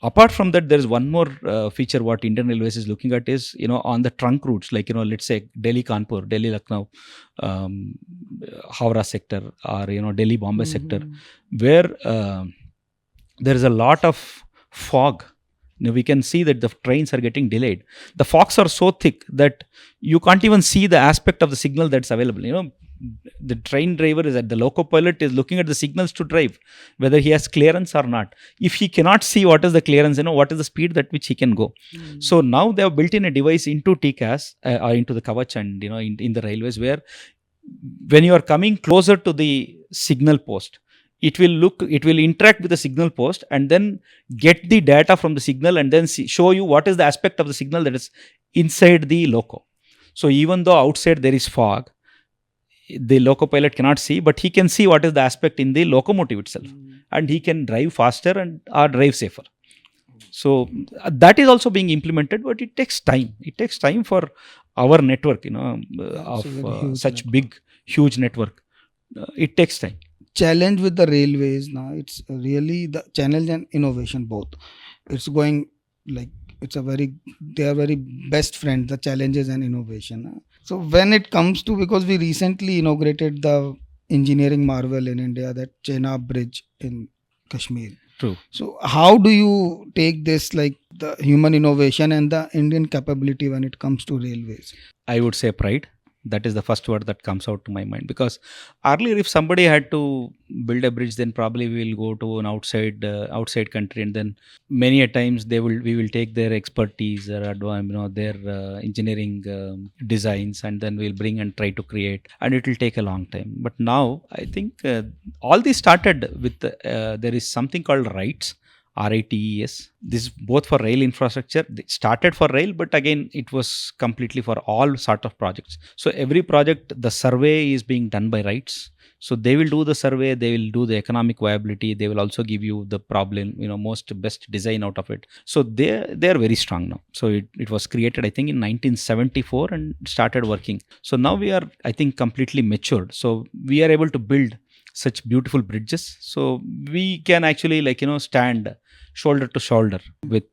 [SPEAKER 2] Apart from that, there is one more feature what Indian Railways is looking at is on the trunk routes, like let's say Delhi Kanpur, Delhi Lucknow, Howrah sector, or Delhi Bombay sector, where there is a lot of fog. We can see that the trains are getting delayed. The fogs are so thick that you can't even see the aspect of the signal that's available. The train driver the loco pilot is looking at the signals to drive, whether he has clearance or not. If he cannot see what is the clearance, what is the speed at which he can go. So now they have built in a device into TCAS or into the Kavach and in the railways, where when you are coming closer to the signal post, it will interact with the signal post and then get the data from the signal and then show you what is the aspect of the signal that is inside the loco. So even though outside there is fog, the loco pilot cannot see, but he can see what is the aspect in the locomotive itself, and he can drive faster or drive safer. So that is also being implemented, but it takes time. It takes time for our network, of such network. Huge network. It takes time.
[SPEAKER 1] Challenge with the railways now, it's really the challenge and innovation both. It's going like they are very best friends, the challenges and innovation. So when it comes to, because we recently inaugurated the engineering marvel in India, that Chenab Bridge in Kashmir.
[SPEAKER 2] True.
[SPEAKER 1] So how do you take this, like the human innovation and the Indian capability when it comes to railways?
[SPEAKER 2] I would say pride. That is the first word that comes out to my mind, because earlier if somebody had to build a bridge, then probably we will go to an outside country, and then many a times we will take their expertise or their engineering designs, and then we'll bring and try to create, and it will take a long time. But now I think all this started with there is something called RITES. RITES. This is both for rail infrastructure. It started for rail, but again, it was completely for all sort of projects. So every project, the survey is being done by RITES. So they will do the survey, they will do the economic viability, they will also give you the problem, best design out of it. So they are very strong now. So it was created, I think, in 1974 and started working. So now we are, I think, completely matured. So we are able to build such beautiful bridges. So we can actually stand shoulder to shoulder with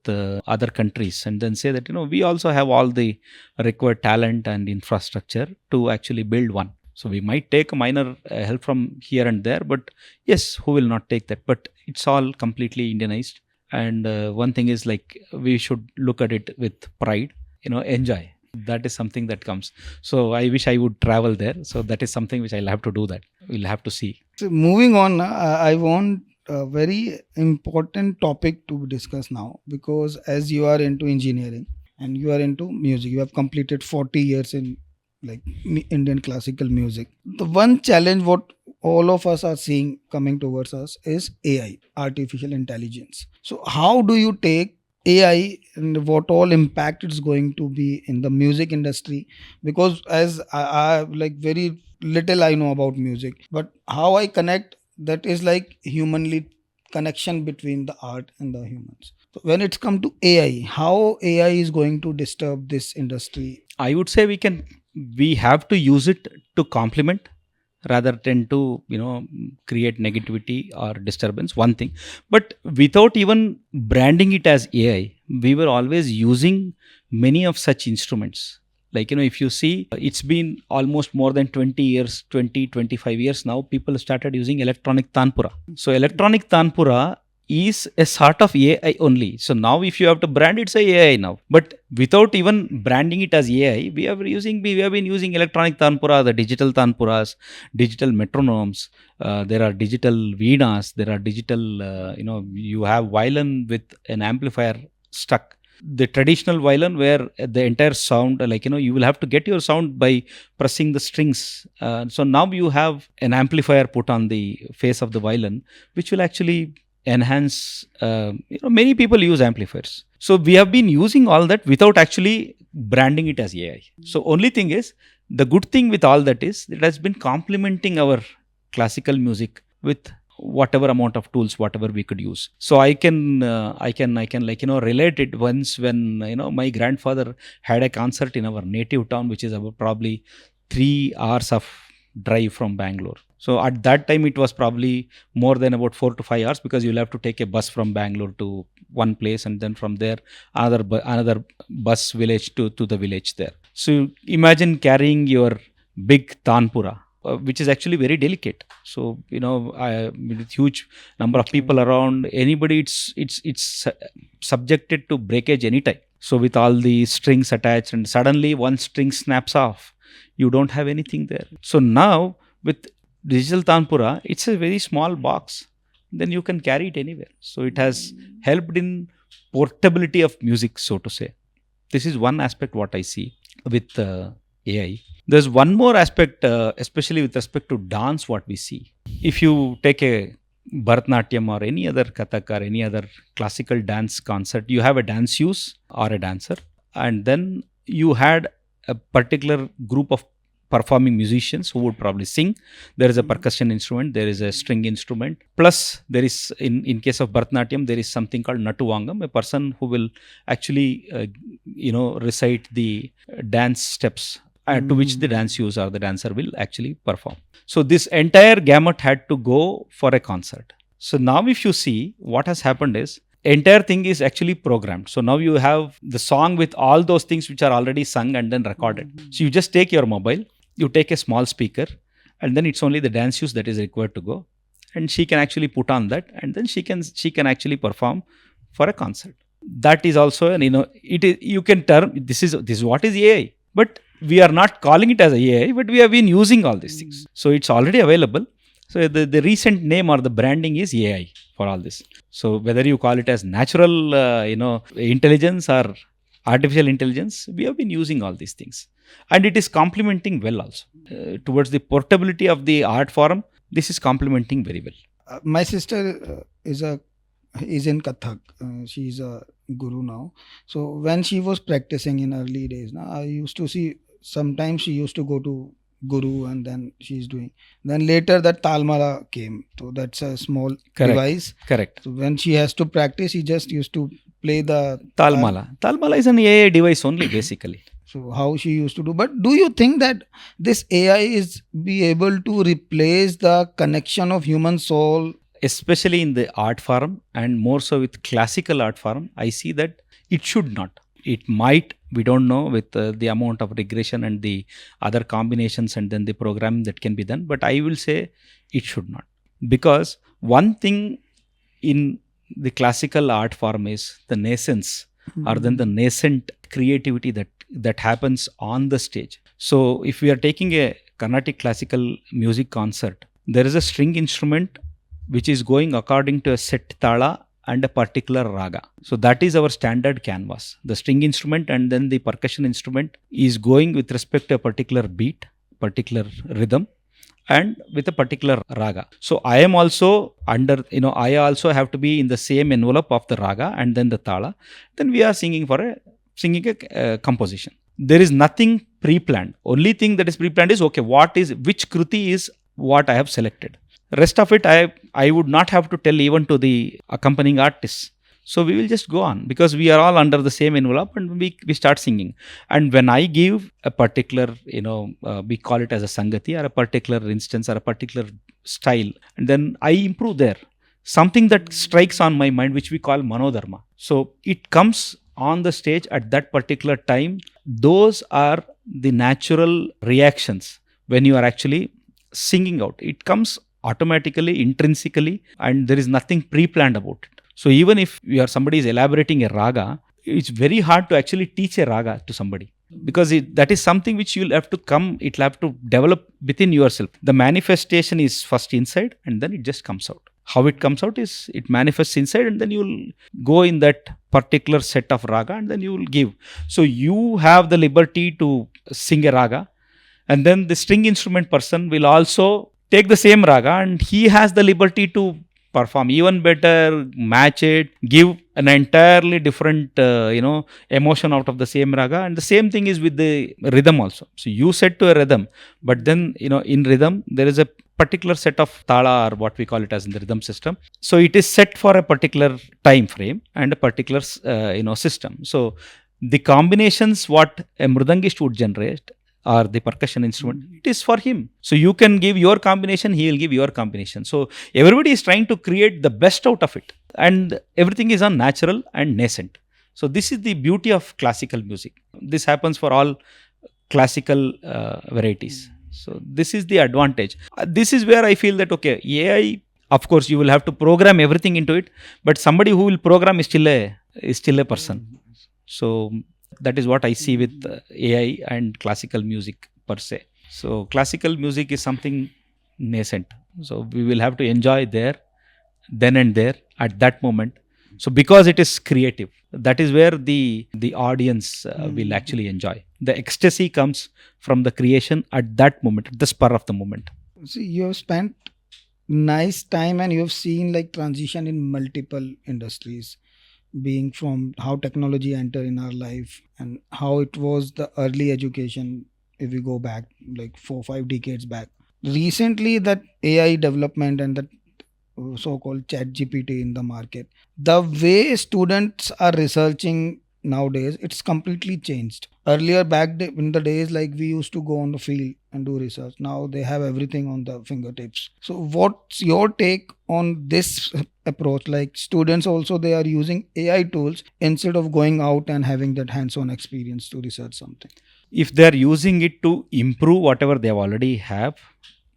[SPEAKER 2] other countries and then say that we also have all the required talent and infrastructure to actually build one. So we might take a minor help from here and there, but yes, who will not take that? But it's all completely Indianized. And one thing is we should look at it with pride, enjoy. That is something that comes. So I wish I would travel there. So that is something which I'll have to do that. We'll have to see.
[SPEAKER 1] So moving on, I want a very important topic to discuss now, because as you are into engineering and you are into music, you have completed 40 years in Indian classical music. The one challenge what all of us are seeing coming towards us is AI, artificial intelligence. So how do you take AI and what all impact it's going to be in the music industry? Because as I very little I know about music, but how I connect, that is like humanly connection between the art and the humans. So when it's come to AI, how AI is going to disturb this industry?
[SPEAKER 2] I would say we have to use it to complement rather than to create negativity or disturbance, one thing. But without even branding it as AI, we were always using many of such instruments. If you see, it's been almost more than 20 years, 25 years now, people started using electronic tanpura. So electronic tanpura is a sort of AI only. So now if you have to brand, it's a AI now. But without even branding it as AI, we have been using electronic tanpura, the digital tanpuras, digital metronomes. There are digital veenas. There are digital, you have violin with an amplifier stuck. The traditional violin where the entire sound, you will have to get your sound by pressing the strings. So now you have an amplifier put on the face of the violin, which will actually enhance. Many people use amplifiers. So we have been using all that without actually branding it as AI. So only thing is, the good thing with all that is it has been complementing our classical music with whatever amount of tools, whatever we could use. So I can relate it once when my grandfather had a concert in our native town, which is about probably 3 hours of drive from Bangalore. So at that time it was probably more than about 4 to 5 hours, because you'll have to take a bus from Bangalore to one place and then from there another bus village to the village there. So imagine carrying your big tanpura, which is actually very delicate. So with huge number of people around, anybody, it's subjected to breakage anytime. So with all the strings attached, and suddenly one string snaps off, you don't have anything there. So now with digital tanpura, it's a very small box, then you can carry it anywhere. So it has helped in portability of music, so to say. This is one aspect what I see with AI. There's one more aspect, especially with respect to dance, what we see. If you take a Bharatanatyam or any other Kathak or any other classical dance concert, you have a danseuses or a dancer, and then you had a particular group of performing musicians who would probably sing. There is a percussion instrument, there is a string instrument, plus there is, in case of Bharatanatyam, there is something called Natuvangam, a person who will actually recite the dance steps to which the danseuses or the dancer will actually perform. So this entire gamut had to go for a concert. So now if you see, what has happened is, entire thing is actually programmed. So now you have the song with all those things which are already sung and then recorded. So you just take your mobile, you take a small speaker, and then it's only the danceuse that is required to go, and she can actually put on that, and then she can actually perform for a concert. That is also it is, you can term this is what is AI, but we are not calling it as AI, but we have been using all these things. So it's already available. So the recent name or the branding is AI for all this. So whether you call it as natural intelligence or artificial intelligence, we have been using all these things, and it is complementing well also towards the portability of the art form. This is complementing very well.
[SPEAKER 1] My sister is in Kathak. She's a guru now. So when she was practicing in early days, I used to see sometimes she used to go to guru and then she's doing. Then later that talmala came. So that's a small device.
[SPEAKER 2] Correct.
[SPEAKER 1] So when she has to practice, she just used to play the
[SPEAKER 2] Talmala. Talmala is an AI device only, basically.
[SPEAKER 1] So how she used to do. But do you think that this AI is be able to replace the connection of human soul?
[SPEAKER 2] Especially in the art form and more so with classical art form, I see that it should not. It might, we don't know, with the amount of regression and the other combinations and then the programming that can be done, but I will say it should not. Because one thing in the classical art form is the nascence, or then the nascent creativity that happens on the stage. So if we are taking a Carnatic classical music concert, there is a string instrument which is going according to a set thala and a particular raga. So that is our standard canvas. The string instrument and then the percussion instrument is going with respect to a particular beat, particular rhythm, and with a particular raga. So I am also under, I also have to be in the same envelope of the raga and then the thala. Then we are singing a composition. There is nothing pre-planned. Only thing that is pre-planned is, okay, which kruti is what I have selected. Rest of it, I would not have to tell even to the accompanying artists. So we will just go on because we are all under the same envelope and we start singing. And when I give a particular, we call it as a sangati or a particular instance or a particular style, and then I improve there. Something that strikes on my mind, which we call manodharma. So it comes on the stage at that particular time. Those are the natural reactions when you are actually singing out. It comes automatically, intrinsically, and there is nothing pre-planned about it. So even if somebody is elaborating a raga, it's very hard to actually teach a raga to somebody, because that is something which you'll have to it'll have to develop within yourself. The manifestation is first inside and then it just comes out. How it comes out is it manifests inside and then you'll go in that particular set of raga and then you will give. So you have the liberty to sing a raga, and then the string instrument person will also take the same raga and he has the liberty to perform even better, match it, give an entirely different emotion out of the same raga. And the same thing is with the rhythm also. So you set to a rhythm, but then in rhythm there is a particular set of thala, or what we call it as in the rhythm system. So it is set for a particular time frame and a particular system. So the combinations what a mridangist would generate, or the percussion instrument, it is for him. So you can give your combination, he will give your combination. So everybody is trying to create the best out of it, and everything is unnatural and nascent. So this is the beauty of classical music. This happens for all classical varieties. So this is the advantage. This is where I feel that, okay, AI, of course you will have to program everything into it, but somebody who will program is still a person. So that is what I see with AI and classical music per se. So classical music is something nascent. So we will have to enjoy then and there, at that moment. So because it is creative, that is where the audience will actually enjoy. The ecstasy comes from the creation at that moment, at the spur of the moment.
[SPEAKER 1] See, you have spent nice time and you have seen like transition in multiple industries, being from how technology entered in our life and how it was the early education, if we go back like 4-5 decades back. Recently that AI development and that so-called chat GPT in the market, the way students are researching nowadays, it's completely changed. Earlier in the days, like we used to go on the field and do research. Now they have everything on the fingertips. So what's your take on this approach? Like students also, they are using AI tools instead of going out and having that hands-on experience to research something.
[SPEAKER 2] If they are using it to improve whatever they already have,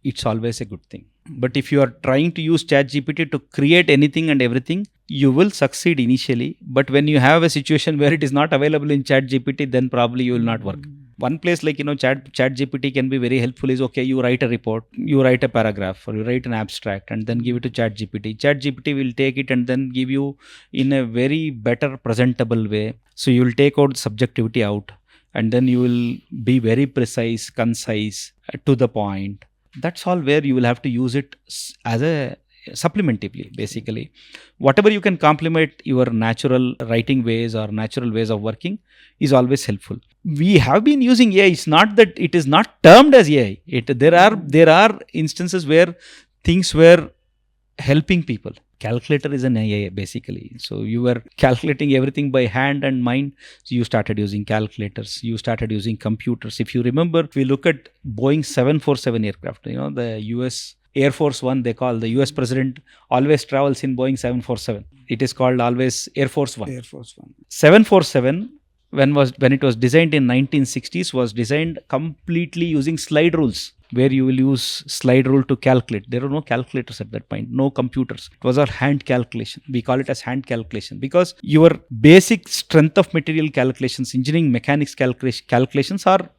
[SPEAKER 2] it's always a good thing. But if you are trying to use ChatGPT to create anything and everything, you will succeed initially. But when you have a situation where it is not available in ChatGPT, then probably you will not work. One place like, ChatGPT can be very helpful is, okay, you write a report, you write a paragraph, or you write an abstract and then give it to ChatGPT. ChatGPT will take it and then give you in a very better presentable way. So you will take out subjectivity out, and then you will be very precise, concise, to the point. That's all where you will have to use it as a supplementively, basically. Whatever you can complement your natural writing ways or natural ways of working is always helpful. We have been using AI. It's not that it is not termed as AI. There are instances where things were helping people. calculator is an AI basically. So you were calculating everything by hand and mind. So you started using calculators. You started using computers. If you remember, if we look at Boeing 747 aircraft, the US Air Force One, they call the US president always travels in Boeing 747. It is called always Air Force One.
[SPEAKER 1] Air Force One.
[SPEAKER 2] 747 when it was designed in 1960s was designed completely using slide rules, where you will use slide rule to calculate. There were no calculators at that point, no computers. It was our hand calculation. We call it as hand calculation because your basic strength of material calculations, engineering mechanics calculations are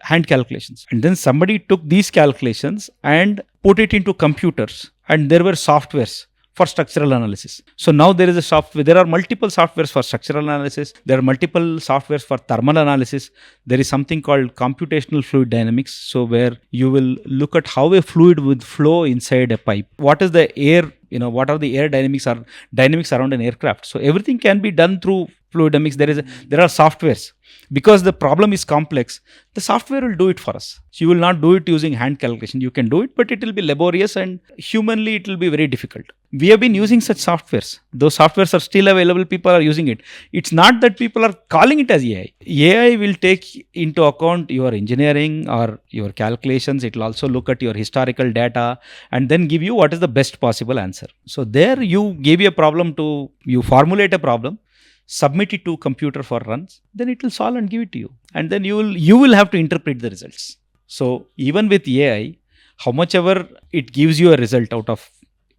[SPEAKER 2] hand calculations. And then somebody took these calculations and put it into computers, and there were softwares for structural analysis. So now there are multiple softwares for structural analysis. There are multiple softwares for thermal analysis. There is something called computational fluid dynamics. So where you will look at how a fluid would flow inside a pipe. What is the air, what are the air dynamics around an aircraft. So everything can be done through fluid dynamics. There are softwares. Because the problem is complex, the software will do it for us. So you will not do it using hand calculation. You can do it, but it will be laborious and humanly it will be very difficult. We have been using such softwares. Those softwares are still available. People are using it. It's not that people are calling it as AI. AI will take into account your engineering or your calculations. It will also look at your historical data and then give you what is the best possible answer. So there you you formulate a problem, submit it to computer for runs, then it will solve and give it to you. And then you will have to interpret the results. So even with AI, how much ever it gives you a result out of,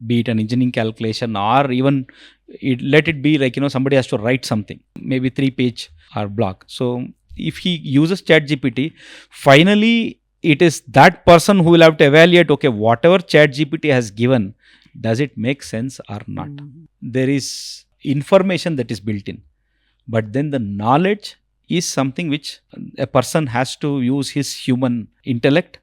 [SPEAKER 2] be it an engineering calculation or even let it be like, somebody has to write something, maybe 3-page or blog. So if he uses ChatGPT, finally it is that person who will have to evaluate, okay, whatever ChatGPT has given, does it make sense or not? There is information that is built in, but then the knowledge is something which a person has to use his human intellect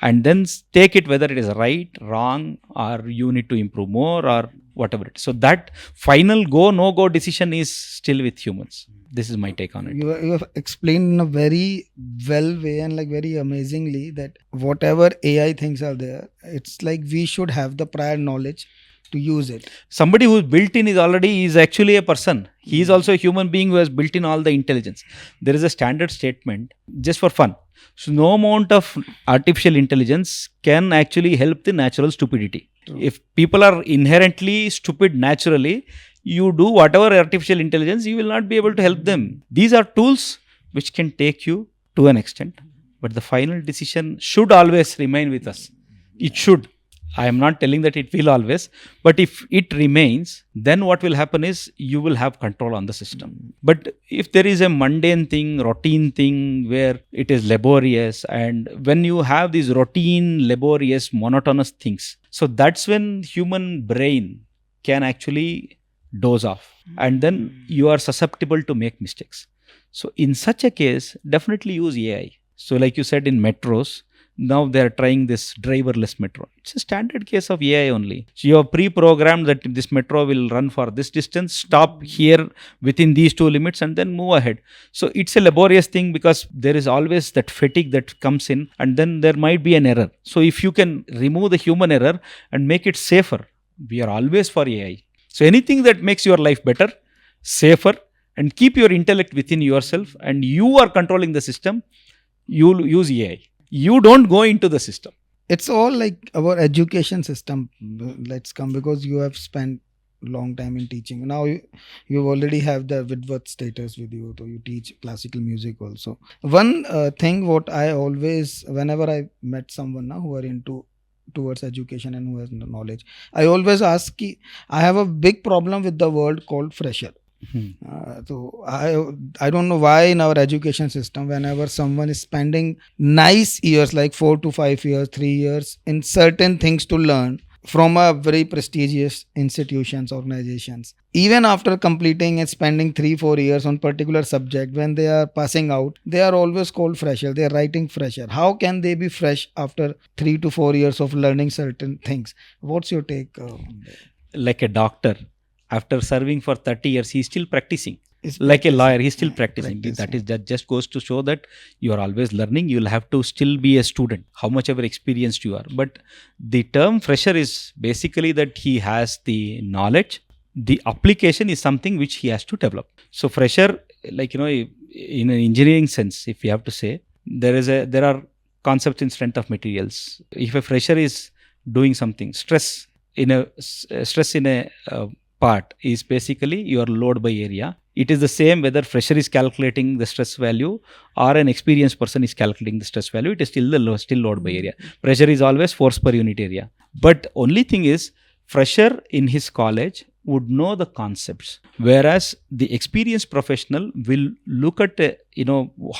[SPEAKER 2] and then take it whether it is right, wrong, or you need to improve more or whatever it is. So that final no-go decision is still with humans. This is my take on it.
[SPEAKER 1] You have explained in a very well way and like very amazingly that whatever AI things are there, it's like we should have the prior knowledge to use it.
[SPEAKER 2] Somebody who is built in is actually a person. He is also a human being who has built in all the intelligence. There is a standard statement just for fun. So no amount of artificial intelligence can actually help the natural stupidity.
[SPEAKER 1] True.
[SPEAKER 2] If people are inherently stupid naturally, you do whatever artificial intelligence, you will not be able to help them. These are tools which can take you to an extent, but the final decision should always remain with us. It should. I am not telling that it will always, but if it remains, then what will happen is you will have control on the system. But if there is a mundane thing, routine thing where it is laborious, and when you have these routine, laborious, monotonous things, so that's when human brain can actually doze off and then you are susceptible to make mistakes. So in such a case, definitely use AI. So like you said in metros, now they are trying this driverless metro. It's a standard case of AI only. So you have pre-programmed that this metro will run for this distance, stop here within these two limits and then move ahead. So it's a laborious thing because there is always that fatigue that comes in and then there might be an error. So if you can remove the human error and make it safer, we are always for AI. So anything that makes your life better, safer, and keep your intellect within yourself and you are controlling the system, you'll use AI. You don't go into the system.
[SPEAKER 1] It's all like our education system. Let's come because you have spent long time in teaching. Now you already have the Vidvat status with you, so you teach classical music also. One thing what I always, whenever I met someone now who are into towards education and who has knowledge, I always ask, I have a big problem with the word called fresher. So I don't know why in our education system, whenever someone is spending nice years like 4 to 5 years, 3 years in certain things to learn from a very prestigious institutions, organizations, even after completing and spending 3-4 years on particular subject, when they are passing out, they are always called fresher. They are writing fresher. How can they be fresh after 3 to 4 years of learning certain things? What's your take on that?
[SPEAKER 2] Like a doctor, after serving for 30 years, he is still practicing.
[SPEAKER 1] Is
[SPEAKER 2] like a
[SPEAKER 1] practicing.
[SPEAKER 2] lawyer, he's still
[SPEAKER 1] Yeah,
[SPEAKER 2] practicing. That
[SPEAKER 1] practicing.
[SPEAKER 2] is, that just goes to show that you are always learning. You'll have to still be a student, how much ever experienced you are. But the term fresher is basically that he has the knowledge. The application is something which he has to develop. So fresher, like, in an engineering sense, if we have to say, there are concepts in strength of materials. If a fresher is doing something, stress in a part is basically your load by area. It is the same whether fresher is calculating the stress value or an experienced person is calculating the stress value. It is still still load by area. Pressure is always force per unit area. But only thing is, fresher in his college would know the concepts, whereas the experienced professional will look at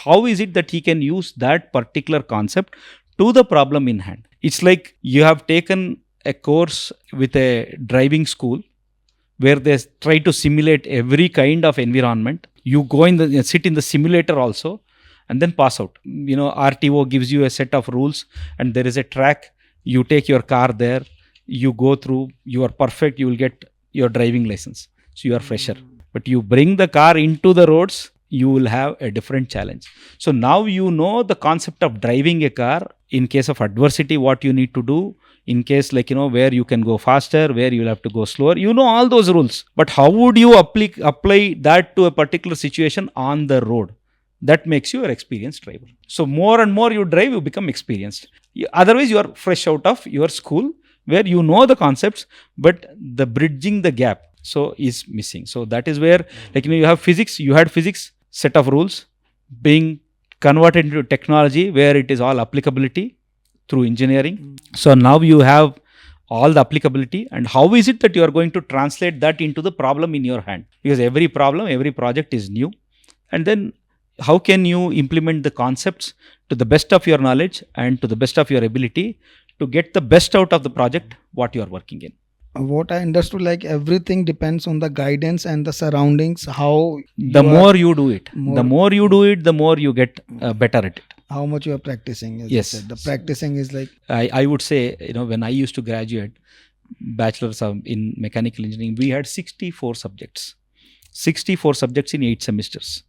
[SPEAKER 2] how is it that he can use that particular concept to the problem in hand. It's like you have taken a course with a driving school where they try to simulate every kind of environment. You go sit in the simulator also, and then pass out. RTO gives you a set of rules, and there is a track. You take your car there, you go through, you are perfect, you will get your driving license. So you are fresher. But you bring the car into the roads, you will have a different challenge. So now you know the concept of driving a car in case of adversity, what you need to do, in case where you can go faster, where you will have to go slower. All those rules. But how would you apply that to a particular situation on the road? That makes you an experienced driver. So more and more you drive, you become experienced. Otherwise, you are fresh out of your school where you know the concepts, but the bridging the gap is missing. So that is where you have physics, you had physics, set of rules being converted into technology where it is all applicability through engineering. So now you have all the applicability, and how is it that you are going to translate that into the problem in your hand? Because every problem, every project is new. And then how can you implement the concepts to the best of your knowledge and to the best of your ability to get the best out of the project what you are working in?
[SPEAKER 1] What I understood, like everything depends on the guidance and the surroundings. How
[SPEAKER 2] The more you do it, the more you get better at it.
[SPEAKER 1] How much you are practicing, as
[SPEAKER 2] Yes.
[SPEAKER 1] you said. The practicing is like,
[SPEAKER 2] I would say, when I used to graduate bachelor's in mechanical engineering, we had 64 subjects. 64 subjects in 8 semesters.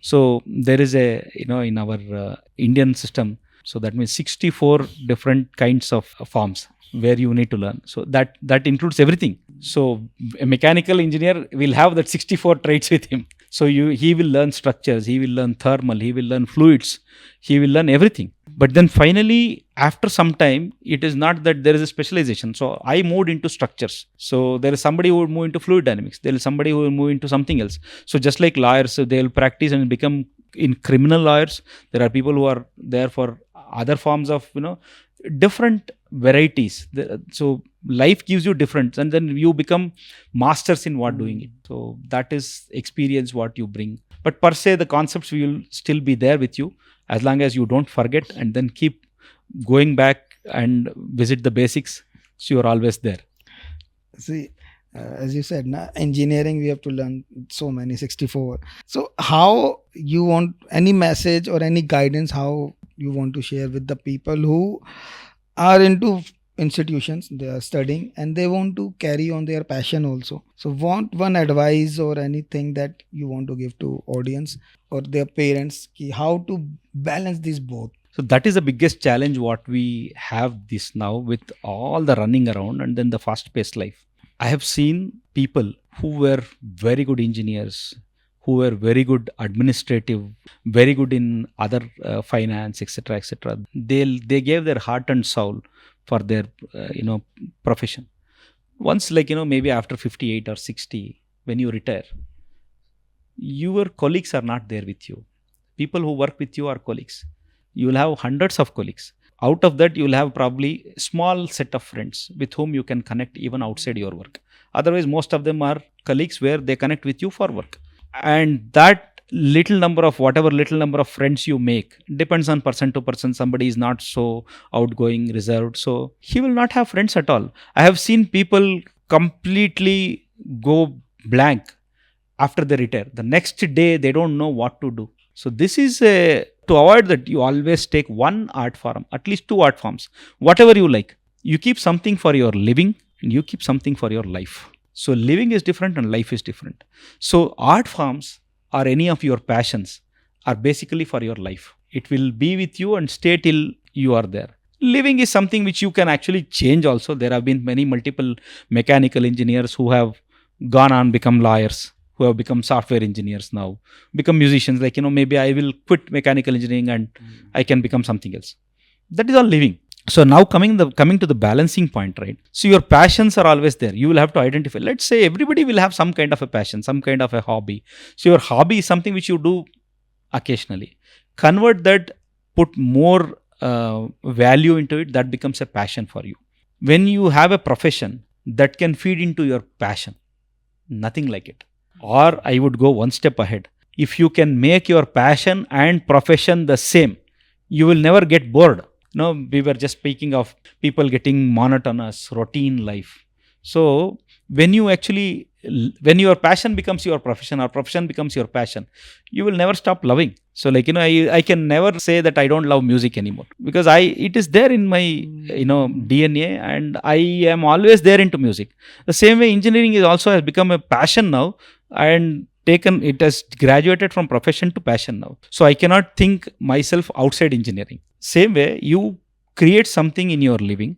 [SPEAKER 2] So there is in our Indian system, so that means 64 different kinds of forms where you need to learn. So that includes everything. So a mechanical engineer will have that 64 traits with him. So he will learn structures, he will learn thermal, he will learn fluids, he will learn everything. But then finally, after some time, it is not that there is a specialization. So I moved into structures. So there is somebody who will move into fluid dynamics. There is somebody who will move into something else. So just like lawyers, they will practice and become in criminal lawyers. There are people who are there for other forms of, different varieties. So life gives you different, and then you become masters in what doing it. So that is experience what you bring. But per se, the concepts will still be there with you as long as you don't forget and then keep going back and visit the basics. So you're always there.
[SPEAKER 1] see, as you said, engineering, we have to learn so many, 64. So how you want any message or any guidance, how you want to share with the people who are into institutions, they are studying and they want to carry on their passion also. So want one advice or anything that you want to give to audience or their parents, how to balance these both?
[SPEAKER 2] So that is the biggest challenge what we have this now with all the running around and then the fast paced life. I have seen people who were very good engineers, who were very good administrative, very good in other finance, etc., etc. They gave their heart and soul for their profession. Once, maybe after 58 or 60, when you retire, your colleagues are not there with you. People who work with you are colleagues. You will have hundreds of colleagues. Out of that, you will have probably small set of friends with whom you can connect even outside your work. Otherwise, most of them are colleagues where they connect with you for work. And that whatever little number of friends you make depends on person to person. Somebody is not so outgoing, reserved, so he will not have friends at all. I have seen people completely go blank after they retire. The next day, they don't know what to do. So this is to avoid that, you always take one art form, at least 2 art forms, whatever you like. You keep something for your living and you keep something for your life. So living is different and life is different. So art forms or any of your passions are basically for your life. It will be with you and stay till you are there. Living is something which you can actually change also. There have been many multiple mechanical engineers who have gone on become lawyers, who have become software engineers now, become musicians. Like, maybe I will quit mechanical engineering and I can become something else. That is all living. So now coming to the balancing point, right? So your passions are always there. You will have to identify. Let's say everybody will have some kind of a passion, some kind of a hobby. So your hobby is something which you do occasionally. Convert that, put more value into it. That becomes a passion for you. When you have a profession that can feed into your passion, nothing like it. Or I would go one step ahead. If you can make your passion and profession the same, you will never get bored. No, we were just speaking of people getting monotonous, routine life. So when your passion becomes your profession or profession becomes your passion, you will never stop loving. So like, I can never say that I don't love music anymore, because it is there in my, DNA, and I am always there into music. The same way engineering is also has become a passion now, and it has graduated from profession to passion now. So I cannot think myself outside engineering. Same way, you create something in your living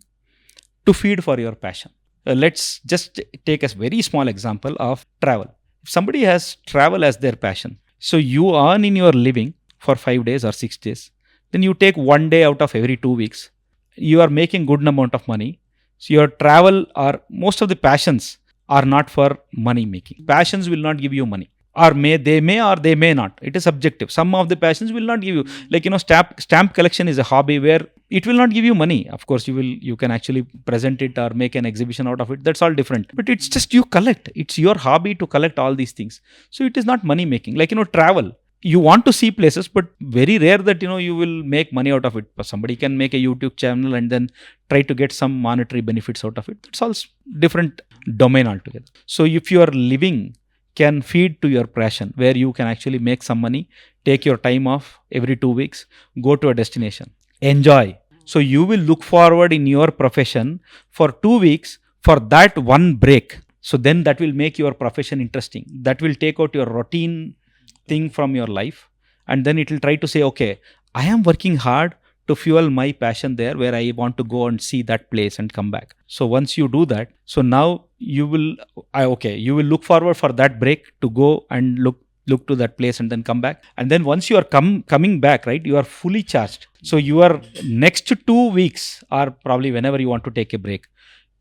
[SPEAKER 2] to feed for your passion. Let's just take a very small example of travel. If somebody has travel as their passion, so you earn in your living for 5 days or 6 days, then you take 1 day out of every 2 weeks. You are making good amount of money. So your travel, or most of the passions are not for money making. Passions will not give you money. Or they may or they may not. It is subjective. Some of the passions will not give you, like, stamp collection is a hobby where it will not give you money. Of course, you can actually present it or make an exhibition out of it. That's all different. But it's just you collect. It's your hobby to collect all these things. So it is not money making. Like, travel. You want to see places, but very rare that you will make money out of it. Somebody can make a YouTube channel and then try to get some monetary benefits out of it. That's all different domain altogether. So if you are living can feed to your passion, where you can actually make some money, take your time off every 2 weeks, go to a destination, enjoy. So you will look forward in your profession for 2 weeks for that one break. So then that will make your profession interesting. That will take out your routine thing from your life, and then it will try to say, okay, I am working hard to fuel my passion there, where I want to go and see that place and come back. So once you do that, so now you will look forward for that break to go and look to that place and then come back. And then once you are coming back, right, you are fully charged. So your next 2 weeks, or probably whenever you want to take a break,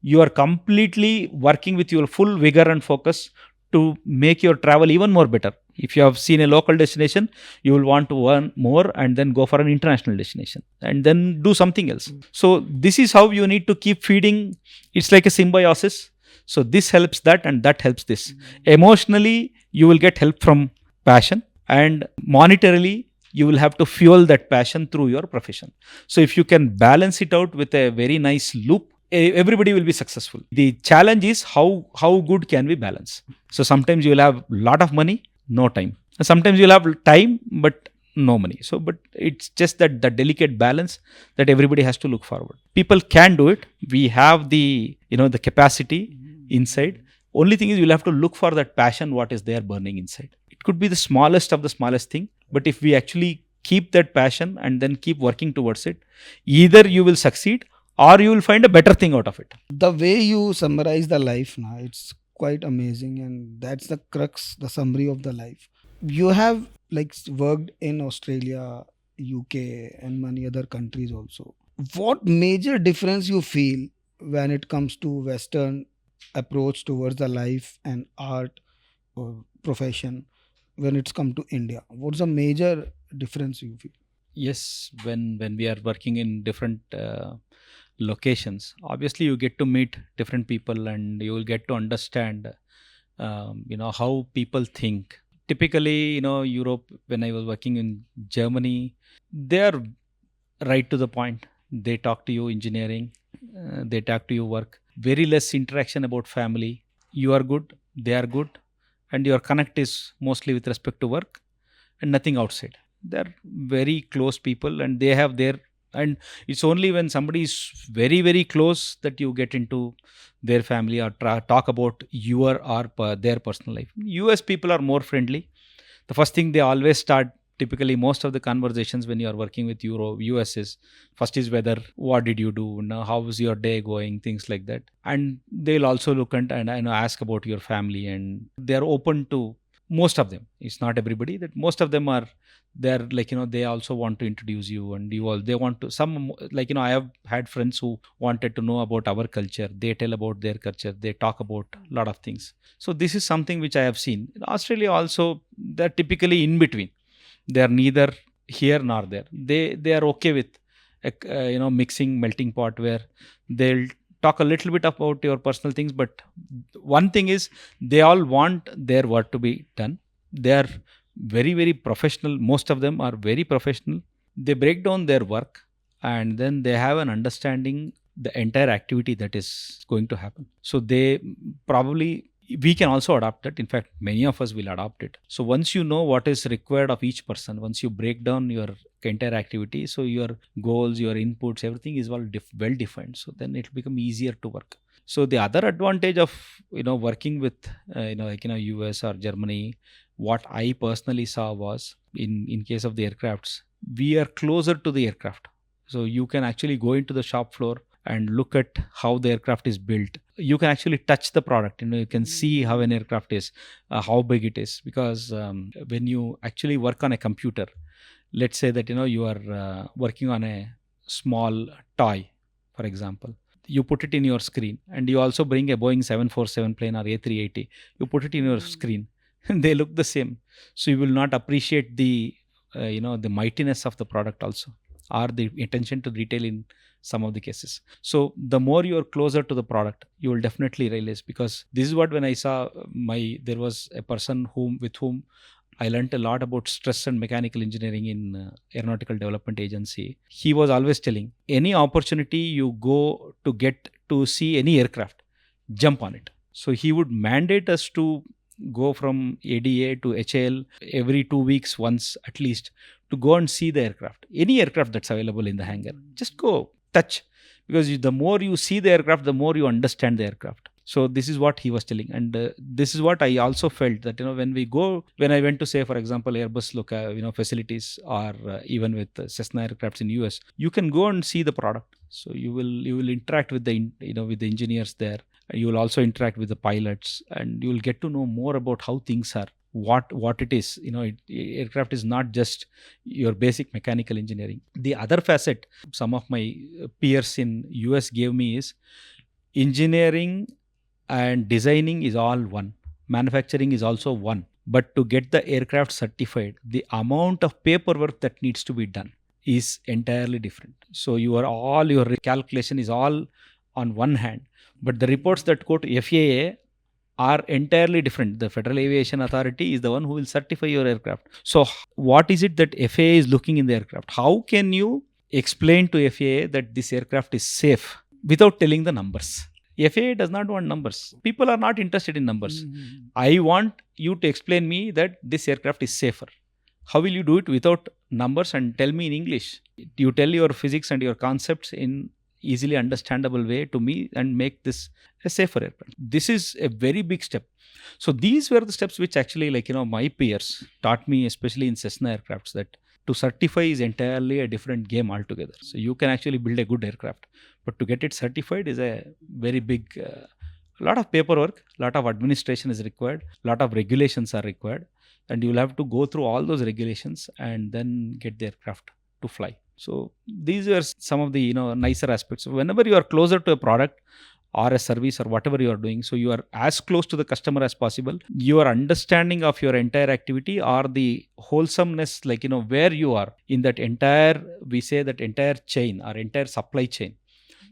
[SPEAKER 2] you are completely working with your full vigor and focus to make your travel even more better. If you have seen a local destination, you will want to earn more and then go for an international destination and then do something else. So this is how you need to keep feeding. It's like a symbiosis. So this helps that and that helps this. Emotionally, you will get help from passion, and monetarily, you will have to fuel that passion through your profession. So if you can balance it out with a very nice loop, everybody will be successful. The challenge is how good can we balance. So sometimes you will have a lot of money, no time. And sometimes you'll have time but no money. So but it's just that the delicate balance that everybody has to look forward. People can do it. We have the the capacity inside. Only thing is, you'll have to look for that passion, what is there burning inside. It could be the smallest of the smallest thing, but if we actually keep that passion and then keep working towards it, either you will succeed or you will find a better thing out of it.
[SPEAKER 1] The way you summarize the life now, it's quite amazing, and that's the crux, the summary of the life. You have worked in Australia, UK, and many other countries also. What major difference you feel when it comes to Western approach towards the life and art or profession when it's come to India? What's the major difference you feel?
[SPEAKER 2] Yes, when we are working in different locations, obviously you get to meet different people and you will get to understand how people think. Typically, Europe, when I was working in Germany, they are right to the point. They talk to you engineering, they talk to you work. Very less interaction about family. You are good, they are good, and your connect is mostly with respect to work and nothing outside. They're very close people, and they have their, and it's only when somebody is very very close that you get into their family or talk about your or their personal life. US people are more friendly. the first thing they always start, typically most of the conversations when you are working with US is, first is weather, what did you do now, how was your day going, things like that. And they'll also look and ask about your family, and they're open to, most of them, it's not everybody, that most of them are, they're like, they also want to introduce you, and you all, they want to, some, like, I have had friends who wanted to know about our culture, they tell about their culture, they talk about a lot of things. So this is something which I have seen in Australia also. They're typically in between, they are neither here nor there. They are okay with mixing, melting pot, where they'll talk a little bit about your personal things, but one thing is, they all want their work to be done. They are very, very professional, most of them are very professional. They break down their work, and then they have an understanding the entire activity that is going to happen. So they probably, we can also adopt it. In fact, many of us will adopt it. So once you know what is required of each person, once you break down your entire activity, so your goals, your inputs, everything is well defined. So then it will become easier to work. So the other advantage of working with US or Germany, what I personally saw was, in case of the aircrafts, we are closer to the aircraft. So you can actually go into the shop floor and look at how the aircraft is built. You can actually touch the product. You can see how an aircraft is, how big it is. Because when you actually work on a computer, let's say that you are working on a small toy, for example. You put it in your screen, and you also bring a Boeing 747 plane or A380. You put it in your screen, and they look the same. So you will not appreciate the the mightiness of the product also, or the attention to detail in some of the cases. So the more you are closer to the product, you will definitely realize. Because this is what, when I saw there was a person with whom I learned a lot about stress and mechanical engineering in aeronautical development agency. He was always telling, any opportunity you go to get to see any aircraft, jump on it. So he would mandate us to go from ADA to HAL every 2 weeks once at least, to go and see the aircraft, any aircraft that's available in the hangar. Just go touch, because the more you see the aircraft, the more you understand the aircraft. So this is what he was telling, and this is what I also felt, that when I went to, say, for example, Airbus facilities, or even with Cessna aircrafts in US, you can go and see the product. So you will interact with with the engineers there. You will also interact with the pilots, and you will get to know more about how things are, what it is. Aircraft is not just your basic mechanical engineering. The other facet some of my peers in US gave me is, engineering and designing is all one, manufacturing is also one, but to get the aircraft certified, the amount of paperwork that needs to be done is entirely different. So all your calculation is all on one hand, but the reports that go to FAA are entirely different. The Federal Aviation Authority is the one who will certify your aircraft. So what is it that FAA is looking in the aircraft? How can you explain to FAA that this aircraft is safe without telling the numbers? FAA does not want numbers. People are not interested in numbers. I want you to explain me that this aircraft is safer. How will you do it without numbers, and tell me in English? You tell your physics and your concepts in easily understandable way to me, and make this a safer aircraft. This is a very big step. So these were the steps which actually, my peers taught me, especially in Cessna aircrafts, that to certify is entirely a different game altogether. So you can actually build a good aircraft, but to get it certified is a very big, lot of paperwork, lot of administration is required, lot of regulations are required, and you will have to go through all those regulations and then get the aircraft to fly. So these are some of the nicer aspects. Whenever you are closer to a product or a service or whatever you are doing, so you are as close to the customer as possible. Your understanding of your entire activity, or the wholesomeness, where you are in that entire, we say that entire chain or entire supply chain.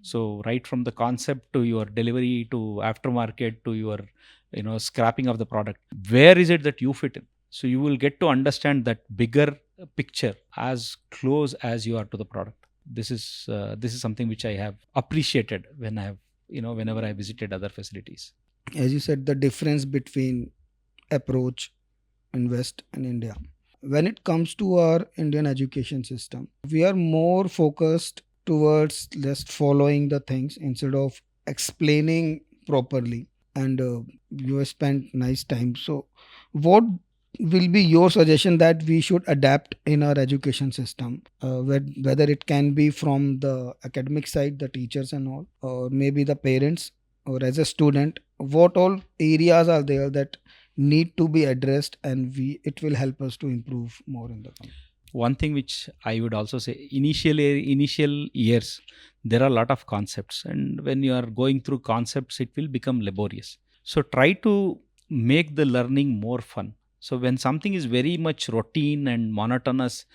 [SPEAKER 2] So right from the concept to your delivery to aftermarket to your scrapping of the product, where is it that you fit in? So you will get to understand that bigger picture as close as you are to the product. This is something which I have appreciated when I have whenever I visited other facilities.
[SPEAKER 1] As you said, the difference between approach in West and India. When it comes to our Indian education system, we are more focused towards just following the things instead of explaining properly. And you have spent nice time. So what will be your suggestion that we should adapt in our education system, whether it can be from the academic side, the teachers and all, or maybe the parents, or as a student, what all areas are there that need to be addressed, and we it will help us to improve more in the company.
[SPEAKER 2] One thing which I would also say, initial years, there are a lot of concepts, and when you are going through concepts, it will become laborious. So try to make the learning more fun. So when something is very much routine and monotonous,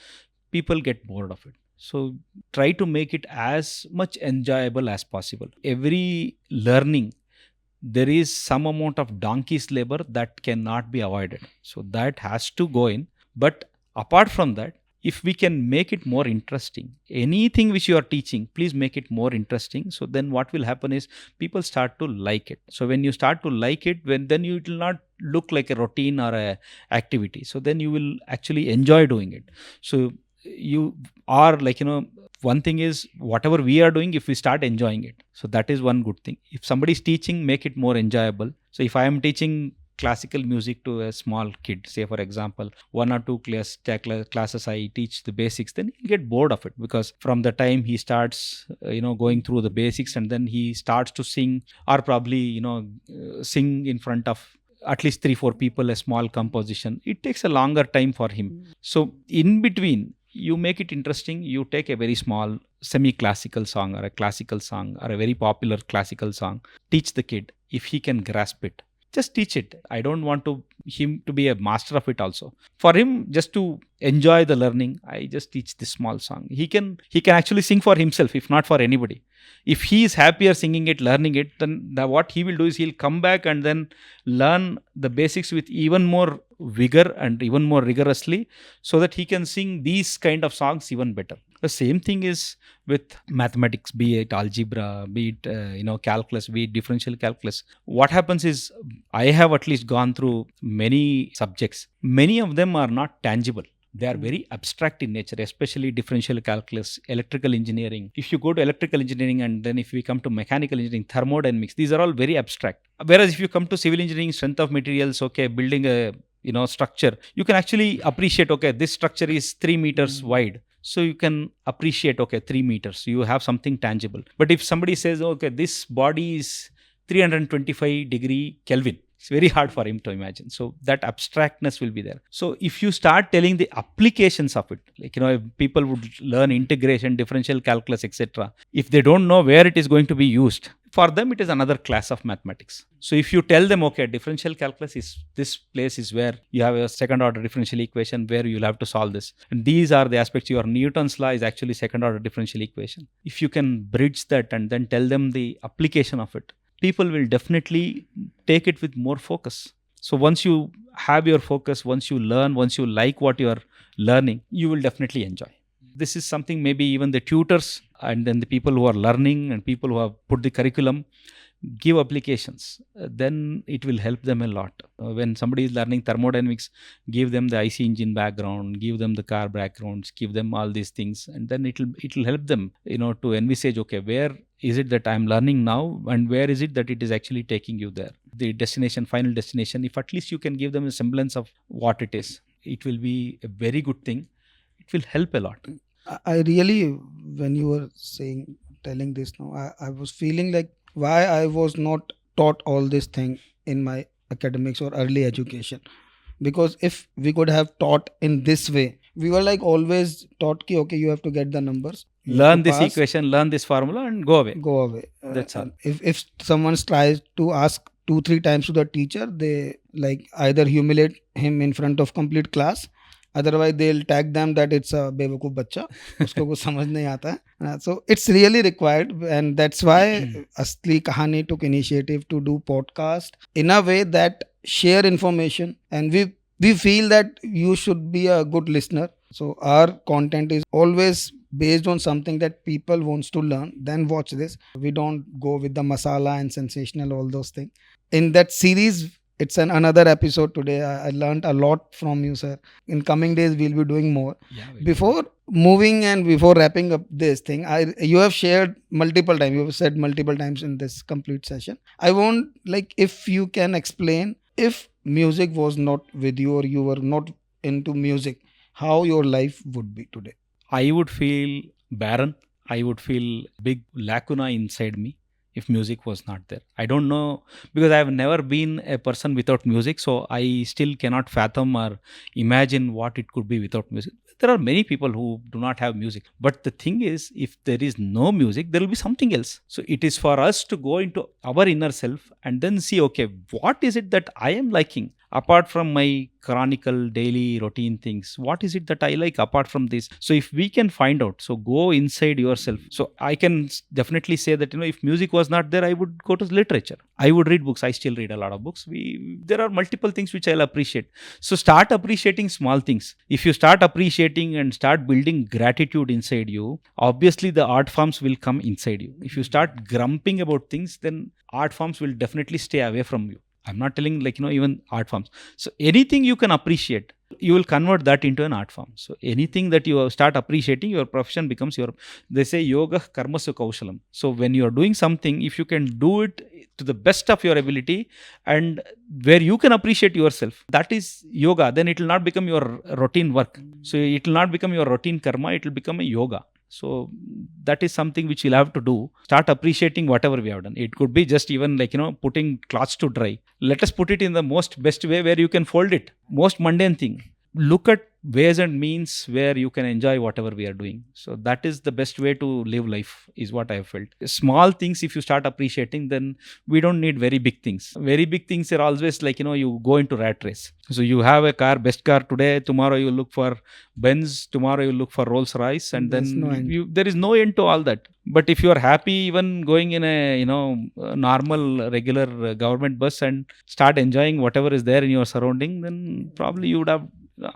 [SPEAKER 2] people get bored of it. So try to make it as much enjoyable as possible. Every learning, there is some amount of donkey's labor that cannot be avoided. So that has to go in. But apart from that, if we can make it more interesting, anything which you are teaching, please make it more interesting. So then what will happen is people start to like it. So when you start to like it, then it will not look like a routine or a activity. So then you will actually enjoy doing it. So you are like, one thing is whatever we are doing, if we start enjoying it, so that is one good thing. If somebody is teaching, make it more enjoyable. So if I am teaching classical music to a small kid, say for example 1 or 2 classes I teach the basics, then he'll get bored of it, because from the time he starts going through the basics, and then he starts to sing, or probably sing in front of at least 3-4 people a small composition, it takes a longer time for him. So in between, you make it interesting. You take a very small semi-classical song or a classical song or a very popular classical song, teach the kid. If he can grasp it, just teach it. I don't want him to be a master of it also. For him, just to enjoy the learning, I just teach this small song. He can actually sing for himself, if not for anybody. If he is happier singing it, learning it, then what he will do is he'll come back and then learn the basics with even more vigor and even more rigorously, so that he can sing these kind of songs even better. The same thing is with mathematics, be it algebra, be it calculus, be it differential calculus. What happens is, I have at least gone through many subjects. Many of them are not tangible. They are very abstract in nature, especially differential calculus, electrical engineering. If you go to electrical engineering, and then if we come to mechanical engineering, thermodynamics, these are all very abstract. Whereas if you come to civil engineering, strength of materials, okay, building a structure, you can actually appreciate, okay, this structure is 3 meters wide. So you can appreciate, okay, 3 meters. You have something tangible. But if somebody says, okay, this body is 325 degree Kelvin, it's very hard for him to imagine. So that abstractness will be there. So if you start telling the applications of it, like, if people would learn integration, differential calculus, etc. If they don't know where it is going to be used, for them it is another class of mathematics. So if you tell them, okay, differential calculus is this place is where you have a second order differential equation where you'll have to solve this. And these are the aspects. Your Newton's law is actually second order differential equation. If you can bridge that and then tell them the application of it, people will definitely take it with more focus. So once you have your focus, once you learn, once you like what you are learning, you will definitely enjoy. This is something maybe even the tutors and then the people who are learning and people who have put the curriculum give applications, then it will help them a lot. When somebody is learning thermodynamics, give them the IC engine background, give them the car backgrounds, give them all these things, and then it will help them to envisage, okay, where is it that I'm learning now, and where is it that it is actually taking you there, the destination, final destination. If at least you can give them a semblance of what it is, it will be a very good thing. It will help a lot.
[SPEAKER 1] I really, when you were telling this now, I was feeling like why I was not taught all this thing in my academics or early education. Because if we could have taught in this way, we were like always taught ki, okay, you have to get the numbers,
[SPEAKER 2] learn this equation, learn this formula, and go away. That's all.
[SPEAKER 1] If someone tries to ask 2-3 times to the teacher, they like either humiliate him in front of complete class, otherwise they'll tag them that it's a बेवकूफ बच्चा, उसको कुछ समझ नहीं आता है. So it's really required, and that's why Asli Kahani took initiative to do podcast in a way that share information, and we feel that you should be a good listener. So our content is always based on something that people wants to learn. Then watch this. We don't go with the masala and sensational, all those things. In that series, it's another episode today. I learned a lot from you, sir. In coming days, we'll be doing more. Yeah, before moving and before wrapping up this thing, you have shared multiple times. You have said multiple times in this complete session. I want, like, if you can explain if music was not with you or you were not into music, how your life would be today?
[SPEAKER 2] I would feel barren. I would feel big lacuna inside me if music was not there. I don't know, because I have never been a person without music, so I still cannot fathom or imagine what it could be without music. There are many people who do not have music, but the thing is, if there is no music, there will be something else. So it is for us to go into our inner self and then see, okay, what is it that I am liking apart from my chronicle daily routine things? What is it that I like apart from this? So if we can find out, so go inside yourself. So I can definitely say that, if music was not there, I would go to literature, I would read books. I still read a lot of books. There are multiple things which I'll appreciate. So start appreciating small things. If you start appreciating and start building gratitude inside you, obviously the art forms will come inside you. If you start grumping about things, then art forms will definitely stay away from you. I'm not telling even art forms. So anything you can appreciate, you will convert that into an art form. So anything that you start appreciating, your profession becomes your, they say yoga karmasu kaushalam. So when you are doing something, if you can do it to the best of your ability and where you can appreciate yourself, that is yoga. Then it will not become your routine work. So it will not become your routine karma, it will become a yoga. So that is something which you'll have to do. Start appreciating whatever we have done. It could be just even putting cloths to dry. Let us put it in the most best way where you can fold it. Most mundane thing. Look at ways and means where you can enjoy whatever we are doing. So that is the best way to live life, is what I have felt. Small things, if you start appreciating, then we don't need very big things. Very big things are always you go into rat race. So you have a car, best car today, tomorrow you look for Benz, tomorrow you look for Rolls Royce, and
[SPEAKER 1] There's
[SPEAKER 2] then
[SPEAKER 1] no end.
[SPEAKER 2] there is no end to all that. But if you are happy even going in a a normal regular government bus and start enjoying whatever is there in your surrounding, then probably you would have.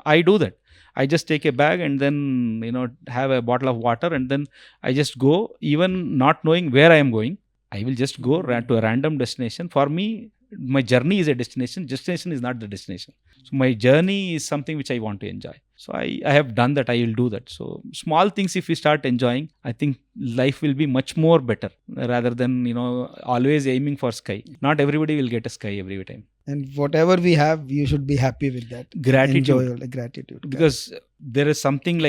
[SPEAKER 2] I do that. I just take a bag and then have a bottle of water, and then I just go, even not knowing where I am going. I will just go to a random destination. For me, my journey is a destination. Destination is not the destination. So my journey is something which I want to enjoy. So I have done that. I will do that. So small things, if we start enjoying, I think life will be much more better, rather than always aiming for sky. Not everybody will get a sky every time.
[SPEAKER 1] And whatever we have, you should be happy with that.
[SPEAKER 2] Gratitude.
[SPEAKER 1] Enjoy gratitude.
[SPEAKER 2] Because there is something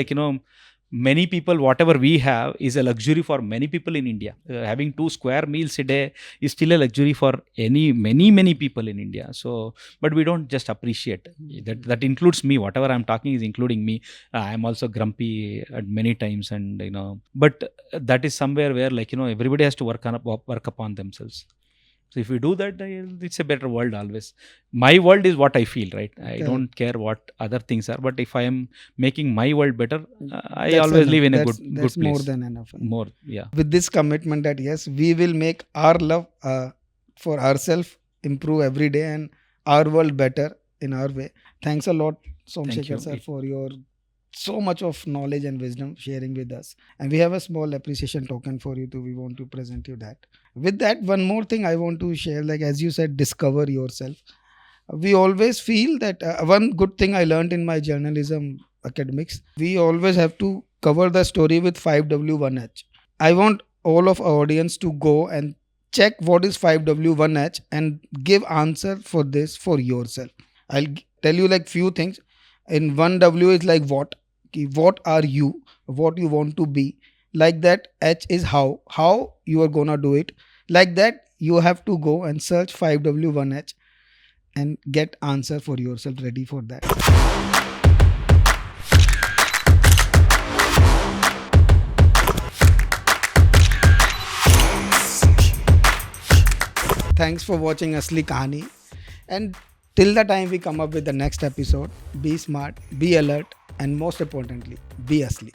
[SPEAKER 2] many people, whatever we have is a luxury for many people in India. Having 2 square meals a day is still a luxury for many people in India. So, but we don't just appreciate that includes me. Whatever I'm talking is including me. I'm also grumpy at many times, and but that is somewhere where everybody has to work upon themselves. So if we do that, it's a better world always. My world is what I feel, right? I don't care what other things are. But if I am making my world better, I
[SPEAKER 1] That's
[SPEAKER 2] always
[SPEAKER 1] enough.
[SPEAKER 2] live in a
[SPEAKER 1] That's
[SPEAKER 2] good place.
[SPEAKER 1] more than enough.
[SPEAKER 2] More, yeah.
[SPEAKER 1] With this commitment that yes, we will make our love for ourselves improve every day and our world better in our way. Thanks a lot, Somshekhar sir, for your so much of knowledge and wisdom sharing with us. And we have a small appreciation token for you too. We want to present you that. With that, one more thing I want to share, as you said, discover yourself. We always feel that one good thing I learned in my journalism academics, we always have to cover the story with 5W1H. I want all of our audience to go and check what is 5W1H and give answer for this for yourself. I'll tell you few things. In 1W is what. What are you? What you want to be. Like that, H is how you are gonna do it. Like that, you have to go and search 5W1H and get answer for yourself ready for that. Thanks for watching Asli Kahani, and till the time we come up with the next episode, be smart, be alert, and most importantly, be Asli.